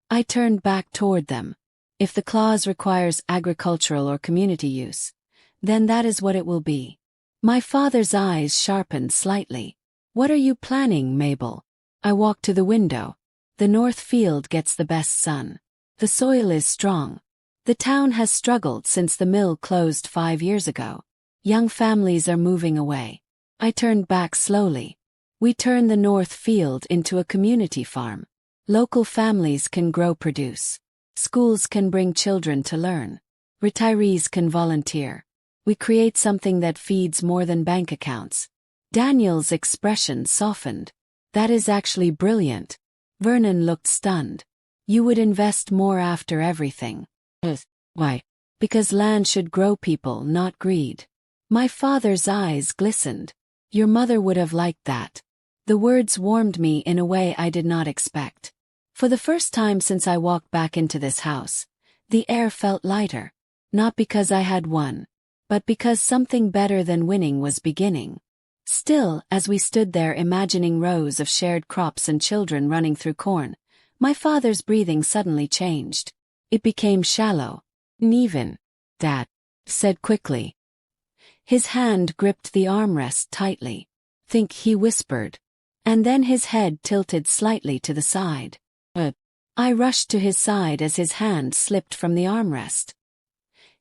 I turned back toward them. If the clause requires agricultural or community use, then that is what it will be. My father's eyes sharpened slightly. What are you planning, Mabel? I walked to the window. The North Field gets the best sun. The soil is strong. The town has struggled since the mill closed 5 years ago. Young families are moving away. I turned back slowly. We turn the North Field into a community farm. Local families can grow produce. Schools can bring children to learn. Retirees can volunteer. We create something that feeds more than bank accounts. Daniel's expression softened. That is actually brilliant. Vernon looked stunned. You would invest more after everything. Why? Because land should grow people, not greed. My father's eyes glistened. Your mother would have liked that. The words warmed me in a way I did not expect. For the first time since I walked back into this house, the air felt lighter. Not because I had won, but because something better than winning was beginning. Still, as we stood there imagining rows of shared crops and children running through corn, my father's breathing suddenly changed. It became shallow. Even. Dad said quickly. His hand gripped the armrest tightly. Think, he whispered. And then his head tilted slightly to the side. I rushed to his side as his hand slipped from the armrest.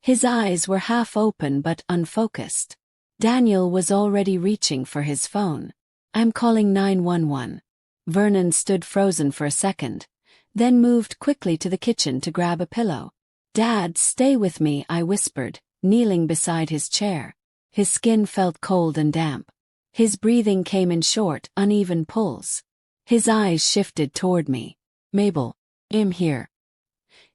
His eyes were half open but unfocused. Daniel was already reaching for his phone. I'm calling 911. Vernon stood frozen for a second, then moved quickly to the kitchen to grab a pillow. Dad, stay with me, I whispered, kneeling beside his chair. His skin felt cold and damp. His breathing came in short, uneven pulls. His eyes shifted toward me. Mabel, I'm here.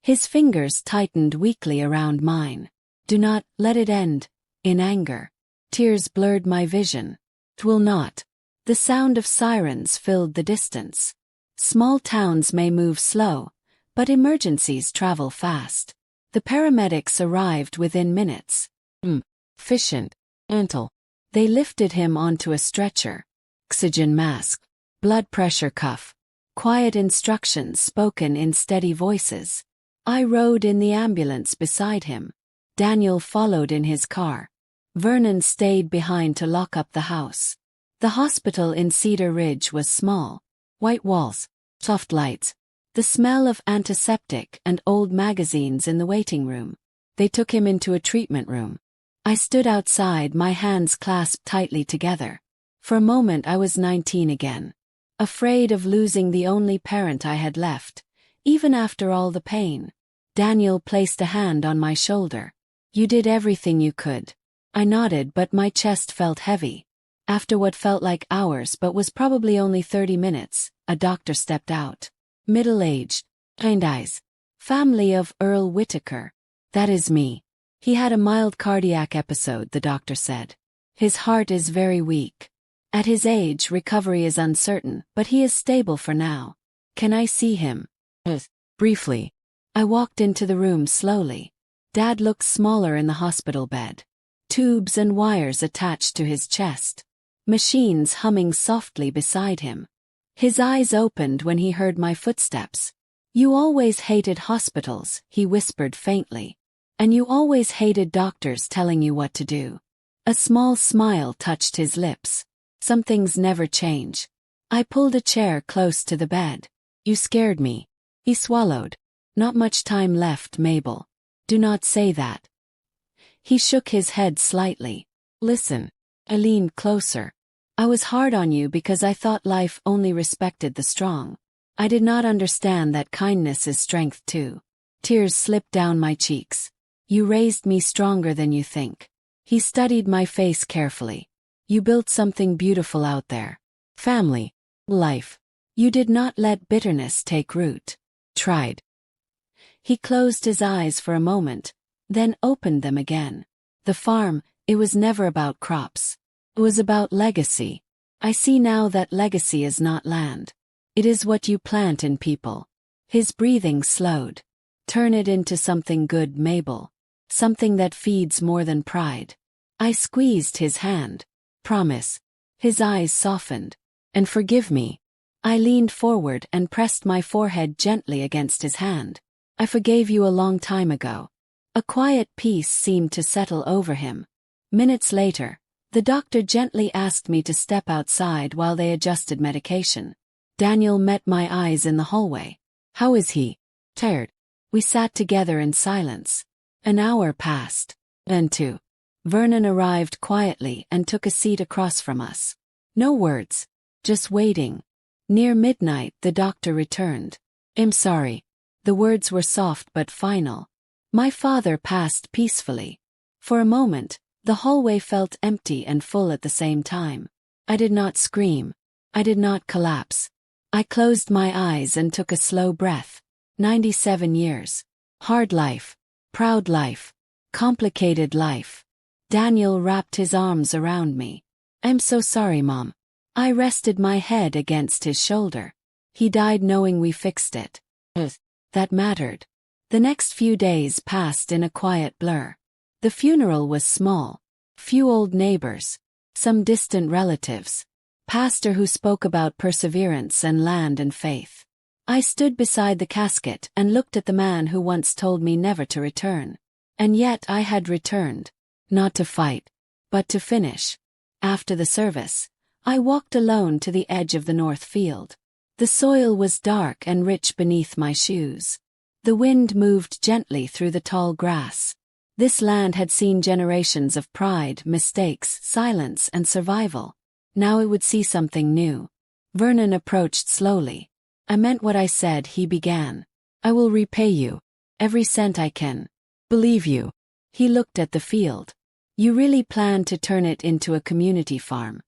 His fingers tightened weakly around mine. Do not let it end. In anger. Tears blurred my vision. It will not. The sound of sirens filled the distance. Small towns may move slow, but emergencies travel fast. The paramedics arrived within minutes. Efficient. Until. They lifted him onto a stretcher. Oxygen mask. Blood pressure cuff. Quiet instructions spoken in steady voices. I rode in the ambulance beside him. Daniel followed in his car. Vernon stayed behind to lock up the house. The hospital in Cedar Ridge was small. White walls, soft lights, the smell of antiseptic and old magazines in the waiting room. They took him into a treatment room. I stood outside, my hands clasped tightly together. For a moment I was 19 again. Afraid of losing the only parent I had left, even after all the pain. Daniel placed a hand on my shoulder. You did everything you could. I nodded, but my chest felt heavy. After what felt like hours but was probably only 30 minutes, a doctor stepped out. Middle-aged, kind eyes. Family of Earl Whitaker. That is me. He had a mild cardiac episode, the doctor said. His heart is very weak. At his age, recovery is uncertain, but he is stable for now. Can I see him? Briefly. I walked into the room slowly. Dad looked smaller in the hospital bed. Tubes and wires attached to his chest. Machines humming softly beside him. His eyes opened when he heard my footsteps. You always hated hospitals, he whispered faintly. And you always hated doctors telling you what to do. A small smile touched his lips. Some things never change. I pulled a chair close to the bed. You scared me. He swallowed. Not much time left, Mabel. Do not say that. He shook his head slightly. Listen. I leaned closer. I was hard on you because I thought life only respected the strong. I did not understand that kindness is strength too. Tears slipped down my cheeks. You raised me stronger than you think. He studied my face carefully. You built something beautiful out there. Family. Life. You did not let bitterness take root. Tried. He closed his eyes for a moment, then opened them again. The farm, it was never about crops. It was about legacy. I see now that legacy is not land. It is what you plant in people. His breathing slowed. Turn it into something good, Mabel. Something that feeds more than pride. I squeezed his hand. Promise. His eyes softened. And forgive me. I leaned forward and pressed my forehead gently against his hand. I forgave you a long time ago. A quiet peace seemed to settle over him. Minutes later, the doctor gently asked me to step outside while they adjusted medication. Daniel met my eyes in the hallway. How is he? Tired. We sat together in silence. An hour passed. Then two. Vernon arrived quietly and took a seat across from us. No words. Just waiting. Near midnight the doctor returned. I'm sorry. The words were soft but final. My father passed peacefully. For a moment, the hallway felt empty and full at the same time. I did not scream. I did not collapse. I closed my eyes and took a slow breath. 97 years. Hard life. Proud life. Complicated life. Daniel wrapped his arms around me. I'm so sorry, Mom. I rested my head against his shoulder. He died knowing we fixed it. That mattered. The next few days passed in a quiet blur. The funeral was small. Few old neighbors. Some distant relatives. Pastor who spoke about perseverance and land and faith. I stood beside the casket and looked at the man who once told me never to return. And yet I had returned. Not to fight, but to finish. After the service, I walked alone to the edge of the north field. The soil was dark and rich beneath my shoes. The wind moved gently through the tall grass. This land had seen generations of pride, mistakes, silence, and survival. Now it would see something new. Vernon approached slowly. I meant what I said, he began. I will repay you. Every cent I can. Believe you. He looked at the field. You really plan to turn it into a community farm?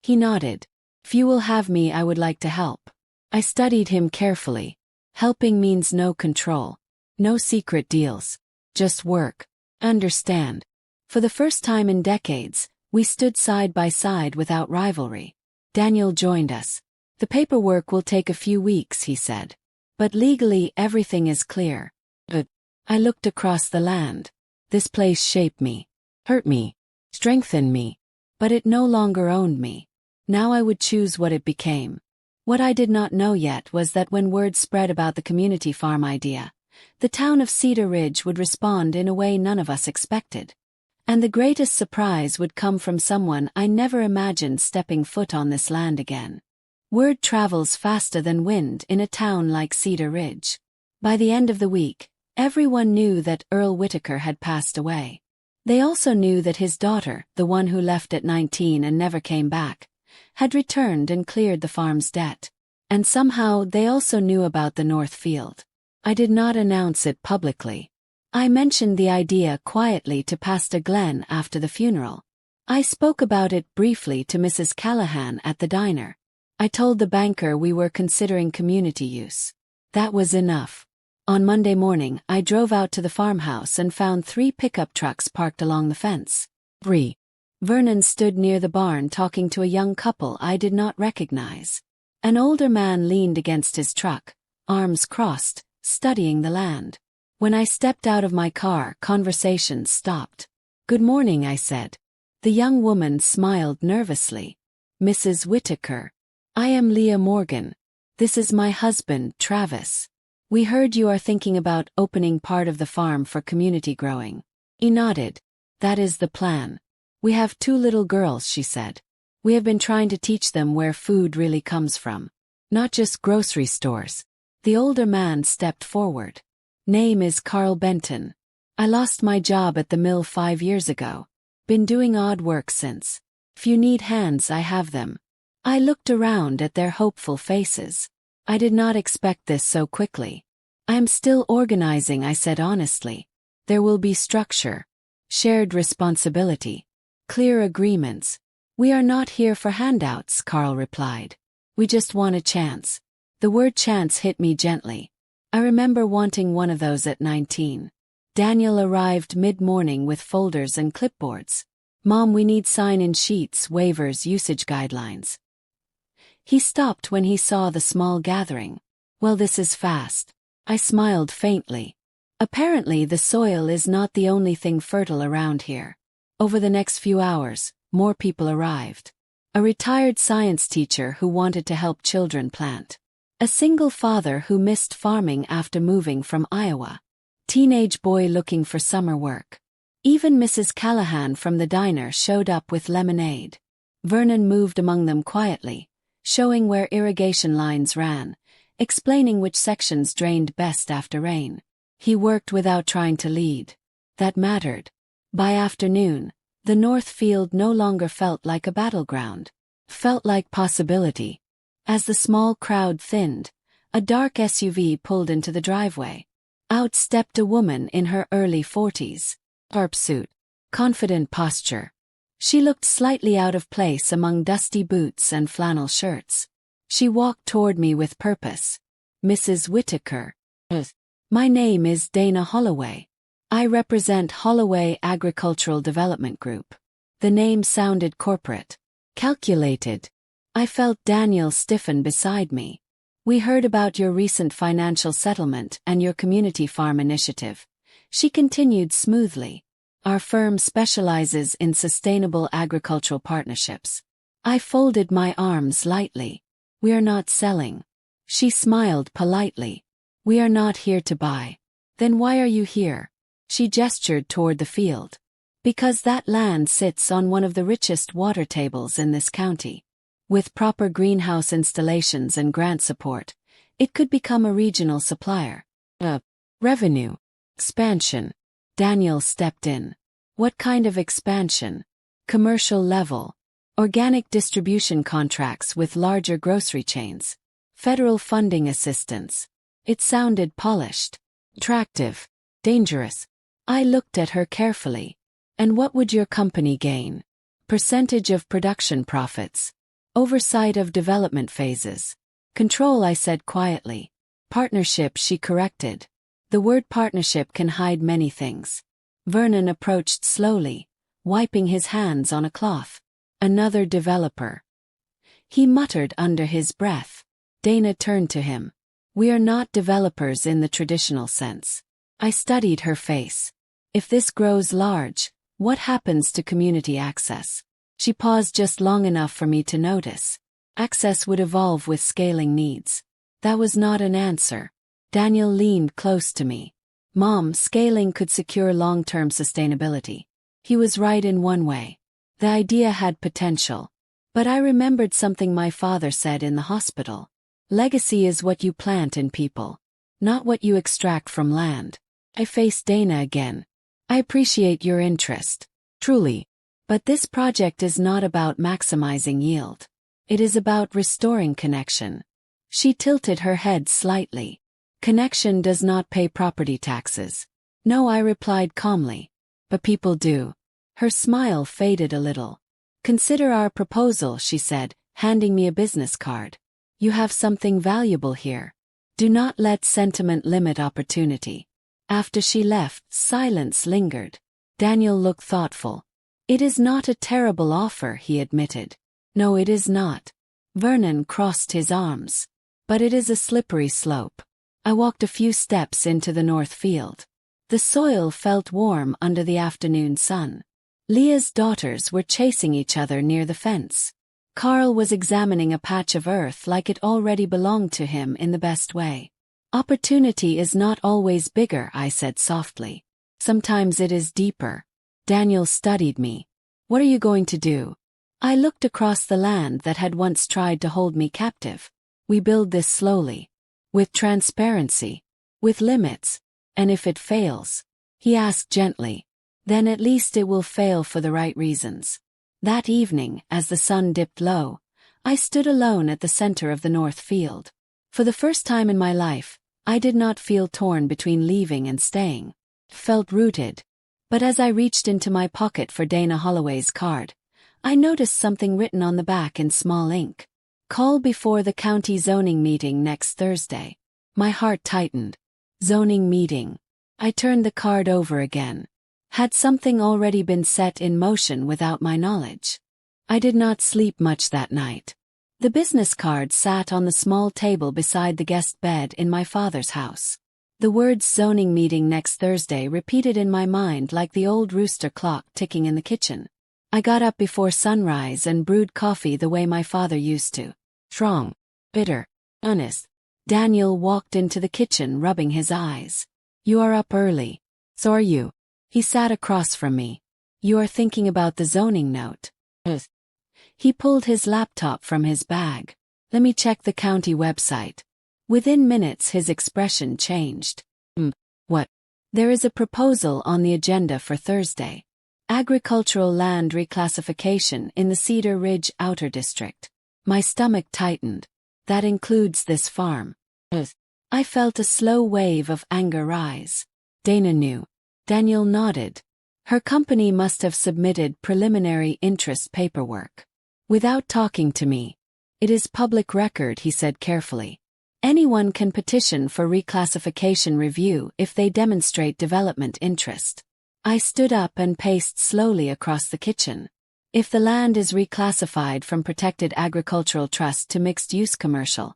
He nodded. If you will have me, I would like to help. I studied him carefully. Helping means no control. No secret deals. Just work. Understand. For the first time in decades, we stood side by side without rivalry. Daniel joined us. The paperwork will take a few weeks, he said. But legally everything is clear. I looked across the land. This place shaped me. Hurt me. Strengthened me. But it no longer owned me. Now I would choose what it became. What I did not know yet was that when word spread about the community farm idea, the town of Cedar Ridge would respond in a way none of us expected. And the greatest surprise would come from someone I never imagined stepping foot on this land again. Word travels faster than wind in a town like Cedar Ridge. By the end of the week, everyone knew that Earl Whitaker had passed away. They also knew that his daughter, the one who left at 19 and never came back, had returned and cleared the farm's debt. And somehow they also knew about the North Field. I did not announce it publicly. I mentioned the idea quietly to Pastor Glenn after the funeral. I spoke about it briefly to Mrs. Callahan at the diner. I told the banker we were considering community use. That was enough. On Monday morning, I drove out to the farmhouse and found 3 pickup trucks parked along the fence. 3. Vernon stood near the barn talking to a young couple I did not recognize. An older man leaned against his truck, arms crossed, studying the land. When I stepped out of my car, conversation stopped. Good morning, I said. The young woman smiled nervously. Mrs. Whitaker. I am Leah Morgan. This is my husband, Travis. We heard you are thinking about opening part of the farm for community growing. He nodded. That is the plan. We have 2 little girls, she said. We have been trying to teach them where food really comes from. Not just grocery stores. The older man stepped forward. Name is Carl Benton. I lost my job at the mill 5 years ago. Been doing odd work since. If you need hands, I have them. I looked around at their hopeful faces. I did not expect this so quickly. I am still organizing, I said honestly. There will be structure, shared responsibility, clear agreements. We are not here for handouts, Carl replied. We just want a chance. The word chance hit me gently. I remember wanting one of those at 19. Daniel arrived mid-morning with folders and clipboards. Mom, we need sign-in sheets, waivers, usage guidelines. He stopped when he saw the small gathering. Well, this is fast. I smiled faintly. Apparently the soil is not the only thing fertile around here. Over the next few hours, more people arrived. A retired science teacher who wanted to help children plant. A single father who missed farming after moving from Iowa. Teenage boy looking for summer work. Even Mrs. Callahan from the diner showed up with lemonade. Vernon moved among them quietly, showing where irrigation lines ran, explaining which sections drained best after rain. He worked without trying to lead. That mattered. By afternoon, the North Field no longer felt like a battleground. Felt like possibility. As the small crowd thinned, a dark SUV pulled into the driveway. Out stepped a woman in her early 40s. Sharp suit. Confident posture. She looked slightly out of place among dusty boots and flannel shirts. She walked toward me with purpose. Mrs. Whitaker. My name is Dana Holloway. I represent Holloway Agricultural Development Group. The name sounded corporate. Calculated. I felt Daniel stiffen beside me. We heard about your recent financial settlement and your community farm initiative. She continued smoothly. Our firm specializes in sustainable agricultural partnerships. I folded my arms lightly. We are not selling. She smiled politely. We are not here to buy. Then why are you here? She gestured toward the field. Because that land sits on one of the richest water tables in this county. With proper greenhouse installations and grant support, it could become a regional supplier. Revenue. Expansion. Daniel stepped in. What kind of expansion? Commercial level. Organic distribution contracts with larger grocery chains. Federal funding assistance. It sounded polished. Attractive. Dangerous. I looked at her carefully. And what would your company gain? Percentage of production profits. Oversight of development phases. Control, I said quietly. Partnership, she corrected. The word partnership can hide many things. Vernon approached slowly, wiping his hands on a cloth. Another developer. He muttered under his breath. Dana turned to him. We are not developers in the traditional sense. I studied her face. If this grows large, what happens to community access? She paused just long enough for me to notice. Access would evolve with scaling needs. That was not an answer. Daniel leaned close to me. Mom, scaling could secure long-term sustainability. He was right in one way. The idea had potential. But I remembered something my father said in the hospital. Legacy is what you plant in people, not what you extract from land. I faced Dana again. I appreciate your interest. Truly. But this project is not about maximizing yield. It is about restoring connection. She tilted her head slightly. Connection does not pay property taxes. No, I replied calmly. But people do. Her smile faded a little. Consider our proposal, she said, handing me a business card. You have something valuable here. Do not let sentiment limit opportunity. After she left, silence lingered. Daniel looked thoughtful. It is not a terrible offer, he admitted. No, it is not. Vernon crossed his arms. But it is a slippery slope. I walked a few steps into the north field. The soil felt warm under the afternoon sun. Leah's daughters were chasing each other near the fence. Carl was examining a patch of earth like it already belonged to him in the best way. Opportunity is not always bigger, I said softly. Sometimes it is deeper. Daniel studied me. What are you going to do? I looked across the land that had once tried to hold me captive. We build this slowly. With transparency. With limits. And if it fails? He asked gently. Then at least it will fail for the right reasons. That evening, as the sun dipped low, I stood alone at the center of the north field. For the first time in my life, I did not feel torn between leaving and staying. Felt rooted. But as I reached into my pocket for Dana Holloway's card, I noticed something written on the back in small ink. Call before the county zoning meeting next Thursday. My heart tightened. Zoning meeting. I turned the card over again. Had something already been set in motion without my knowledge? I did not sleep much that night. The business card sat on the small table beside the guest bed in my father's house. The words zoning meeting next Thursday repeated in my mind like the old rooster clock ticking in the kitchen. I got up before sunrise and brewed coffee the way my father used to. Strong, bitter, honest. Daniel walked into the kitchen rubbing his eyes. You are up early. So are you. He sat across from me. You are thinking about the zoning note. He pulled his laptop from his bag. Let me check the county website. Within minutes his expression changed. What? There is a proposal on the agenda for Thursday. Agricultural land reclassification in the Cedar Ridge Outer District. My stomach tightened. That includes this farm. I felt a slow wave of anger rise. Dana knew. Daniel nodded. Her company must have submitted preliminary interest paperwork. Without talking to me. It is public record, he said carefully. Anyone can petition for reclassification review if they demonstrate development interest. I stood up and paced slowly across the kitchen. If the land is reclassified from protected agricultural trust to mixed-use commercial,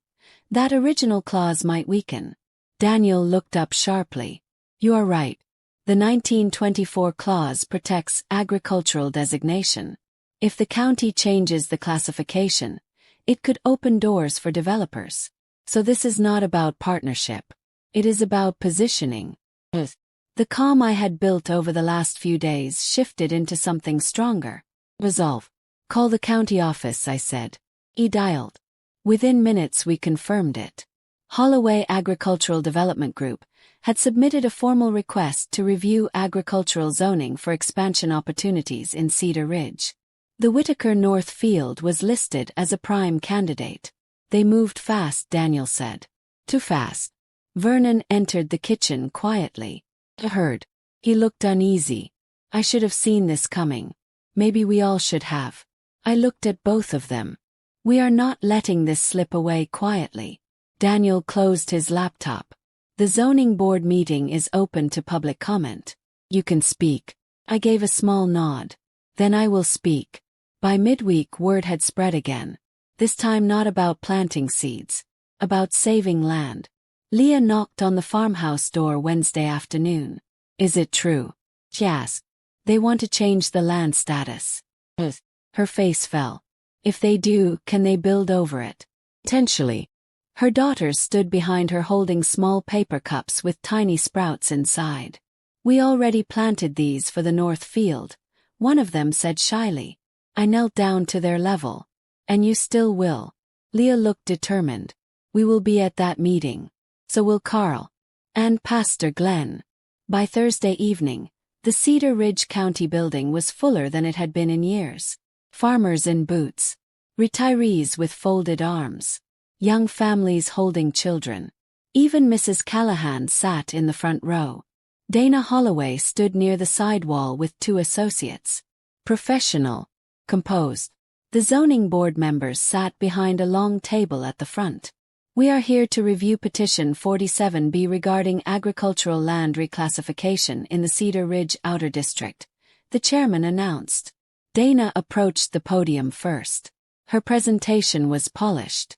that original clause might weaken. Daniel looked up sharply. You are right. The 1924 clause protects agricultural designation. If the county changes the classification, it could open doors for developers. So this is not about partnership. It is about positioning. The calm I had built over the last few days shifted into something stronger. Resolve. Call the county office, I said. He dialed. Within minutes we confirmed it. Holloway Agricultural Development Group had submitted a formal request to review agricultural zoning for expansion opportunities in Cedar Ridge. The Whitaker North Field was listed as a prime candidate. They moved fast, Daniel said. Too fast. Vernon entered the kitchen quietly. I heard. He looked uneasy. I should have seen this coming. Maybe we all should have. I looked at both of them. We are not letting this slip away quietly. Daniel closed his laptop. The zoning board meeting is open to public comment. You can speak. I gave a small nod. Then I will speak. By midweek word had spread again. This time not about planting seeds. About saving land. Leah knocked on the farmhouse door Wednesday afternoon. Is it true? She asked. They want to change the land status. Her face fell. If they do, can they build over it? Potentially. Her daughters stood behind her holding small paper cups with tiny sprouts inside. We already planted these for the north field, one of them said shyly. I knelt down to their level. And you still will. Leah looked determined. We will be at that meeting. So will Carl. And Pastor Glenn. By Thursday evening, the Cedar Ridge County building was fuller than it had been in years. Farmers in boots. Retirees with folded arms. Young families holding children. Even Mrs. Callahan sat in the front row. Dana Holloway stood near the side wall with two associates. Professional. Composed. The zoning board members sat behind a long table at the front. We are here to review Petition 47B regarding agricultural land reclassification in the Cedar Ridge Outer District, the chairman announced. Dana approached the podium first. Her presentation was polished.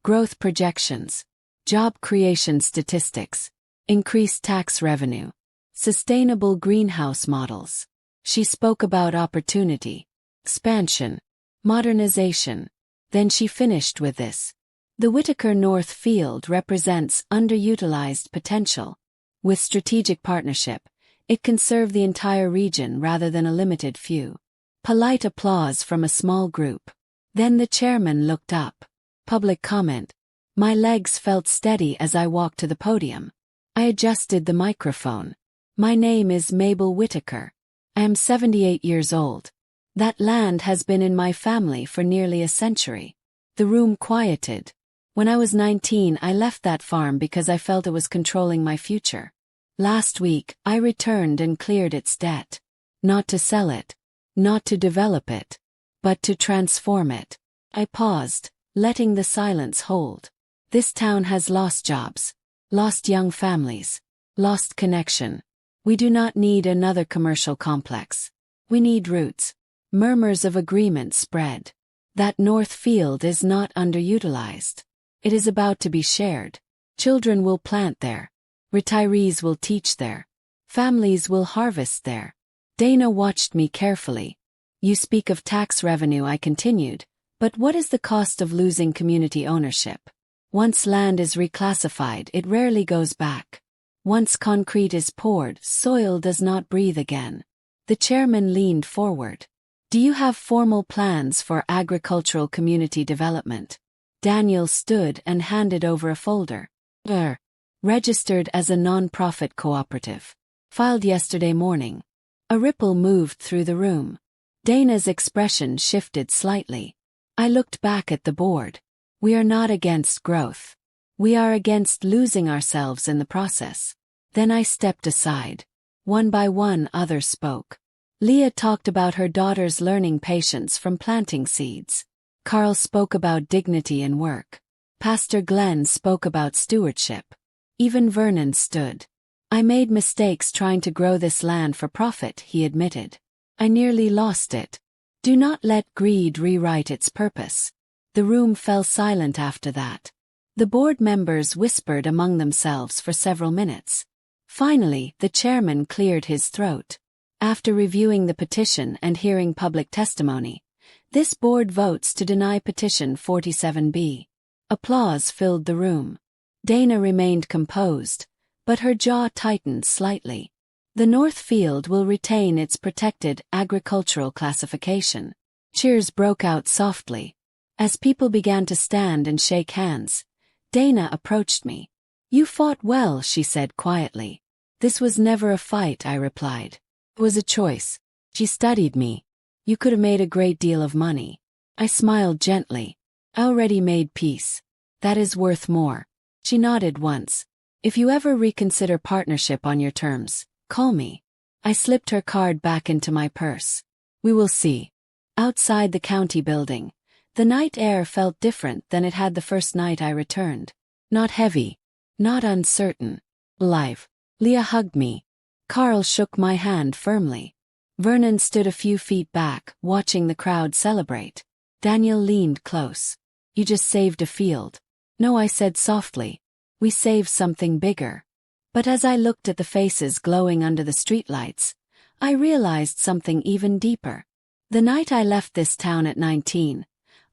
Growth projections. Job creation statistics. Increased tax revenue. Sustainable greenhouse models. She spoke about opportunity. Expansion. Modernization. Then she finished with this. The Whitaker North Field represents underutilized potential. With strategic partnership, it can serve the entire region rather than a limited few. Polite applause from a small group. Then the chairman looked up. Public comment. My legs felt steady as I walked to the podium. I adjusted the microphone. My name is Mabel Whitaker. I am 78 years old. That land has been in my family for nearly a century. The room quieted. When I was 19, I left that farm because I felt it was controlling my future. Last week, I returned and cleared its debt. Not to sell it. Not to develop it. But to transform it. I paused, letting the silence hold. This town has lost jobs. Lost young families. Lost connection. We do not need another commercial complex. We need roots. Murmurs of agreement spread. That North Field is not underutilized. It is about to be shared. Children will plant there. Retirees will teach there. Families will harvest there. Dana watched me carefully. You speak of tax revenue, I continued, but what is the cost of losing community ownership? Once land is reclassified, it rarely goes back. Once concrete is poured, soil does not breathe again. The chairman leaned forward. Do you have formal plans for agricultural community development? Daniel stood and handed over a folder. Registered as a non-profit cooperative. Filed yesterday morning. A ripple moved through the room. Dana's expression shifted slightly. I looked back at the board. We are not against growth. We are against losing ourselves in the process. Then I stepped aside. One by one, others spoke. Leah talked about her daughter's learning patience from planting seeds. Carl spoke about dignity in work. Pastor Glenn spoke about stewardship. Even Vernon stood. I made mistakes trying to grow this land for profit, he admitted. I nearly lost it. Do not let greed rewrite its purpose. The room fell silent after that. The board members whispered among themselves for several minutes. Finally, the chairman cleared his throat. After reviewing the petition and hearing public testimony, this board votes to deny petition 47B. Applause filled the room. Dana remained composed, but her jaw tightened slightly. The North Field will retain its protected agricultural classification. Cheers broke out softly. As people began to stand and shake hands, Dana approached me. You fought well, she said quietly. This was never a fight, I replied. It was a choice. She studied me. You could have made a great deal of money. I smiled gently. I already made peace. That is worth more. She nodded once. If you ever reconsider partnership on your terms, call me. I slipped her card back into my purse. We will see. Outside the county building, the night air felt different than it had the first night I returned. Not heavy. Not uncertain. Alive. Leah hugged me. Carl shook my hand firmly. Vernon stood a few feet back, watching the crowd celebrate. Daniel leaned close. You just saved a field. No, I said softly. We saved something bigger. But as I looked at the faces glowing under the streetlights, I realized something even deeper. The night I left this town at 19,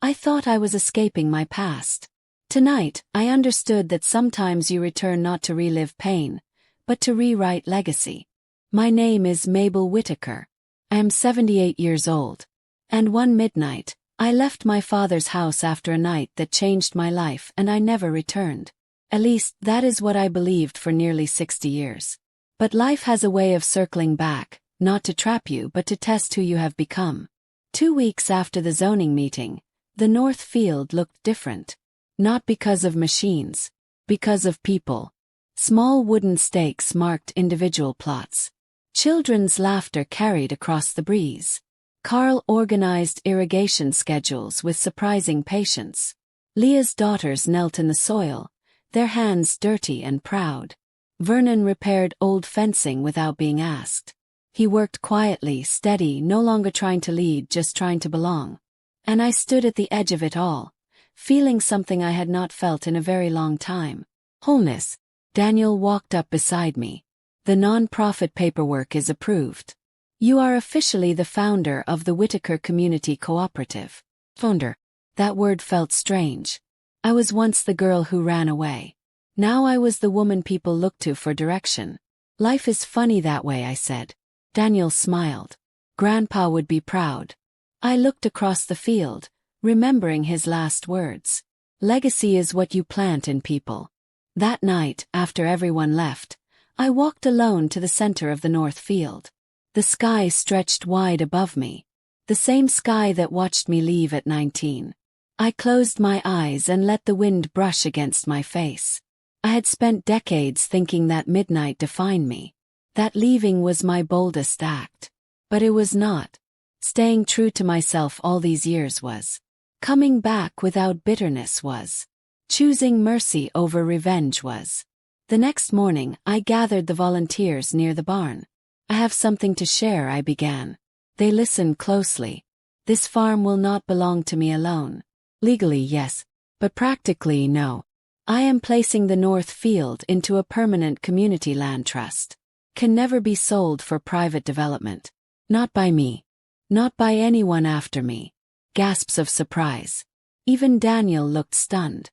I thought I was escaping my past. Tonight, I understood that sometimes you return not to relive pain, but to rewrite legacy. My name is Mabel Whitaker. I am 78 years old. And one midnight, I left my father's house after a night that changed my life and I never returned. At least, that is what I believed for nearly 60 years. But life has a way of circling back, not to trap you but to test who you have become. 2 weeks after the zoning meeting, the North Field looked different. Not because of machines, because of people. Small wooden stakes marked individual plots. Children's laughter carried across the breeze. Carl organized irrigation schedules with surprising patience. Leah's daughters knelt in the soil, their hands dirty and proud. Vernon repaired old fencing without being asked. He worked quietly, steady, no longer trying to lead, just trying to belong. And I stood at the edge of it all, feeling something I had not felt in a very long time. Wholeness. Daniel walked up beside me. The non-profit paperwork is approved. You are officially the founder of the Whitaker Community Cooperative. Founder. That word felt strange. I was once the girl who ran away. Now I was the woman people looked to for direction. Life is funny that way, I said. Daniel smiled. Grandpa would be proud. I looked across the field, remembering his last words. Legacy is what you plant in people. That night, after everyone left, I walked alone to the center of the North Field. The sky stretched wide above me. The same sky that watched me leave at 19. I closed my eyes and let the wind brush against my face. I had spent decades thinking that midnight defined me, that leaving was my boldest act. But it was not. Staying true to myself all these years was. Coming back without bitterness was. Choosing mercy over revenge was. The next morning, I gathered the volunteers near the barn. I have something to share, I began. They listened closely. This farm will not belong to me alone. Legally, yes, but practically, no. I am placing the North Field into a permanent community land trust. Can never be sold for private development. Not by me. Not by anyone after me. Gasps of surprise. Even Daniel looked stunned.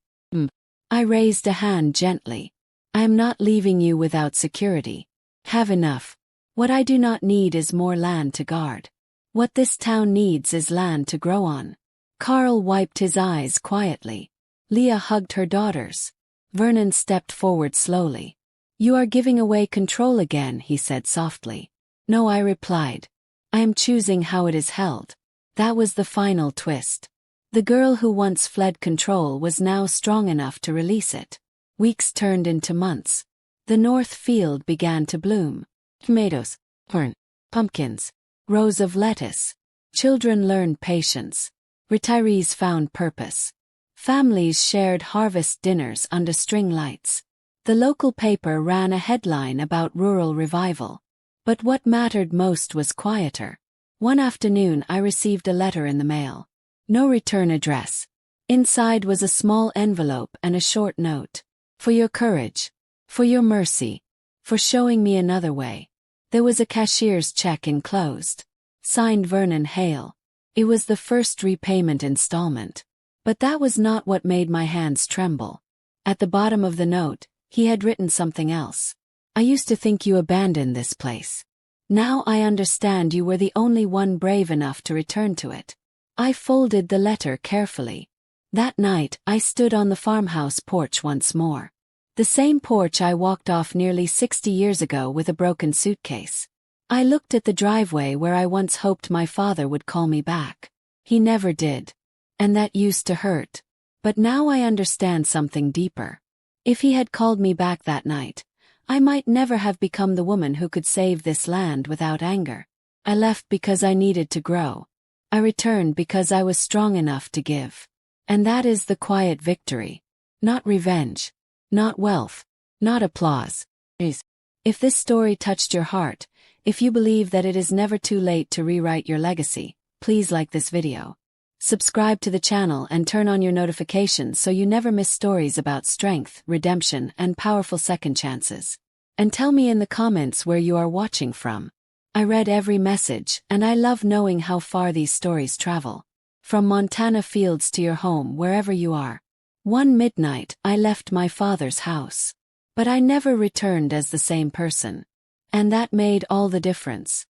I raised a hand gently. I am not leaving you without security. Have enough. What I do not need is more land to guard. What this town needs is land to grow on. Carl wiped his eyes quietly. Leah hugged her daughters. Vernon stepped forward slowly. You are giving away control again, he said softly. No, I replied. I am choosing how it is held. That was the final twist. The girl who once fled control was now strong enough to release it. Weeks turned into months. The North Field began to bloom. Tomatoes, corn, pumpkins, rows of lettuce. Children learned patience. Retirees found purpose. Families shared harvest dinners under string lights. The local paper ran a headline about rural revival. But what mattered most was quieter. One afternoon I received a letter in the mail. No return address. Inside was a small envelope and a short note. For your courage. For your mercy. For showing me another way. There was a cashier's check enclosed. Signed Vernon Hale. It was the first repayment installment. But that was not what made my hands tremble. At the bottom of the note, he had written something else. I used to think you abandoned this place. Now I understand you were the only one brave enough to return to it. I folded the letter carefully. That night, I stood on the farmhouse porch once more. The same porch I walked off nearly 60 years ago with a broken suitcase. I looked at the driveway where I once hoped my father would call me back. He never did. And that used to hurt. But now I understand something deeper. If he had called me back that night, I might never have become the woman who could save this land without anger. I left because I needed to grow. I returned because I was strong enough to give. And that is the quiet victory. Not revenge. Not wealth. Not applause. If this story touched your heart, if you believe that it is never too late to rewrite your legacy, please like this video. Subscribe to the channel and turn on your notifications so you never miss stories about strength, redemption, and powerful second chances. And tell me in the comments where you are watching from. I read every message, and I love knowing how far these stories travel. From Montana fields to your home, wherever you are. One midnight, I left my father's house. But I never returned as the same person. And that made all the difference.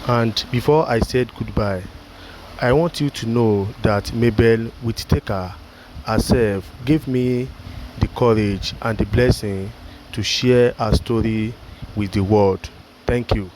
And before I said goodbye, I want you to know that Mabel Whittaker herself gave me the courage and the blessing to share her story with the world. Thank you.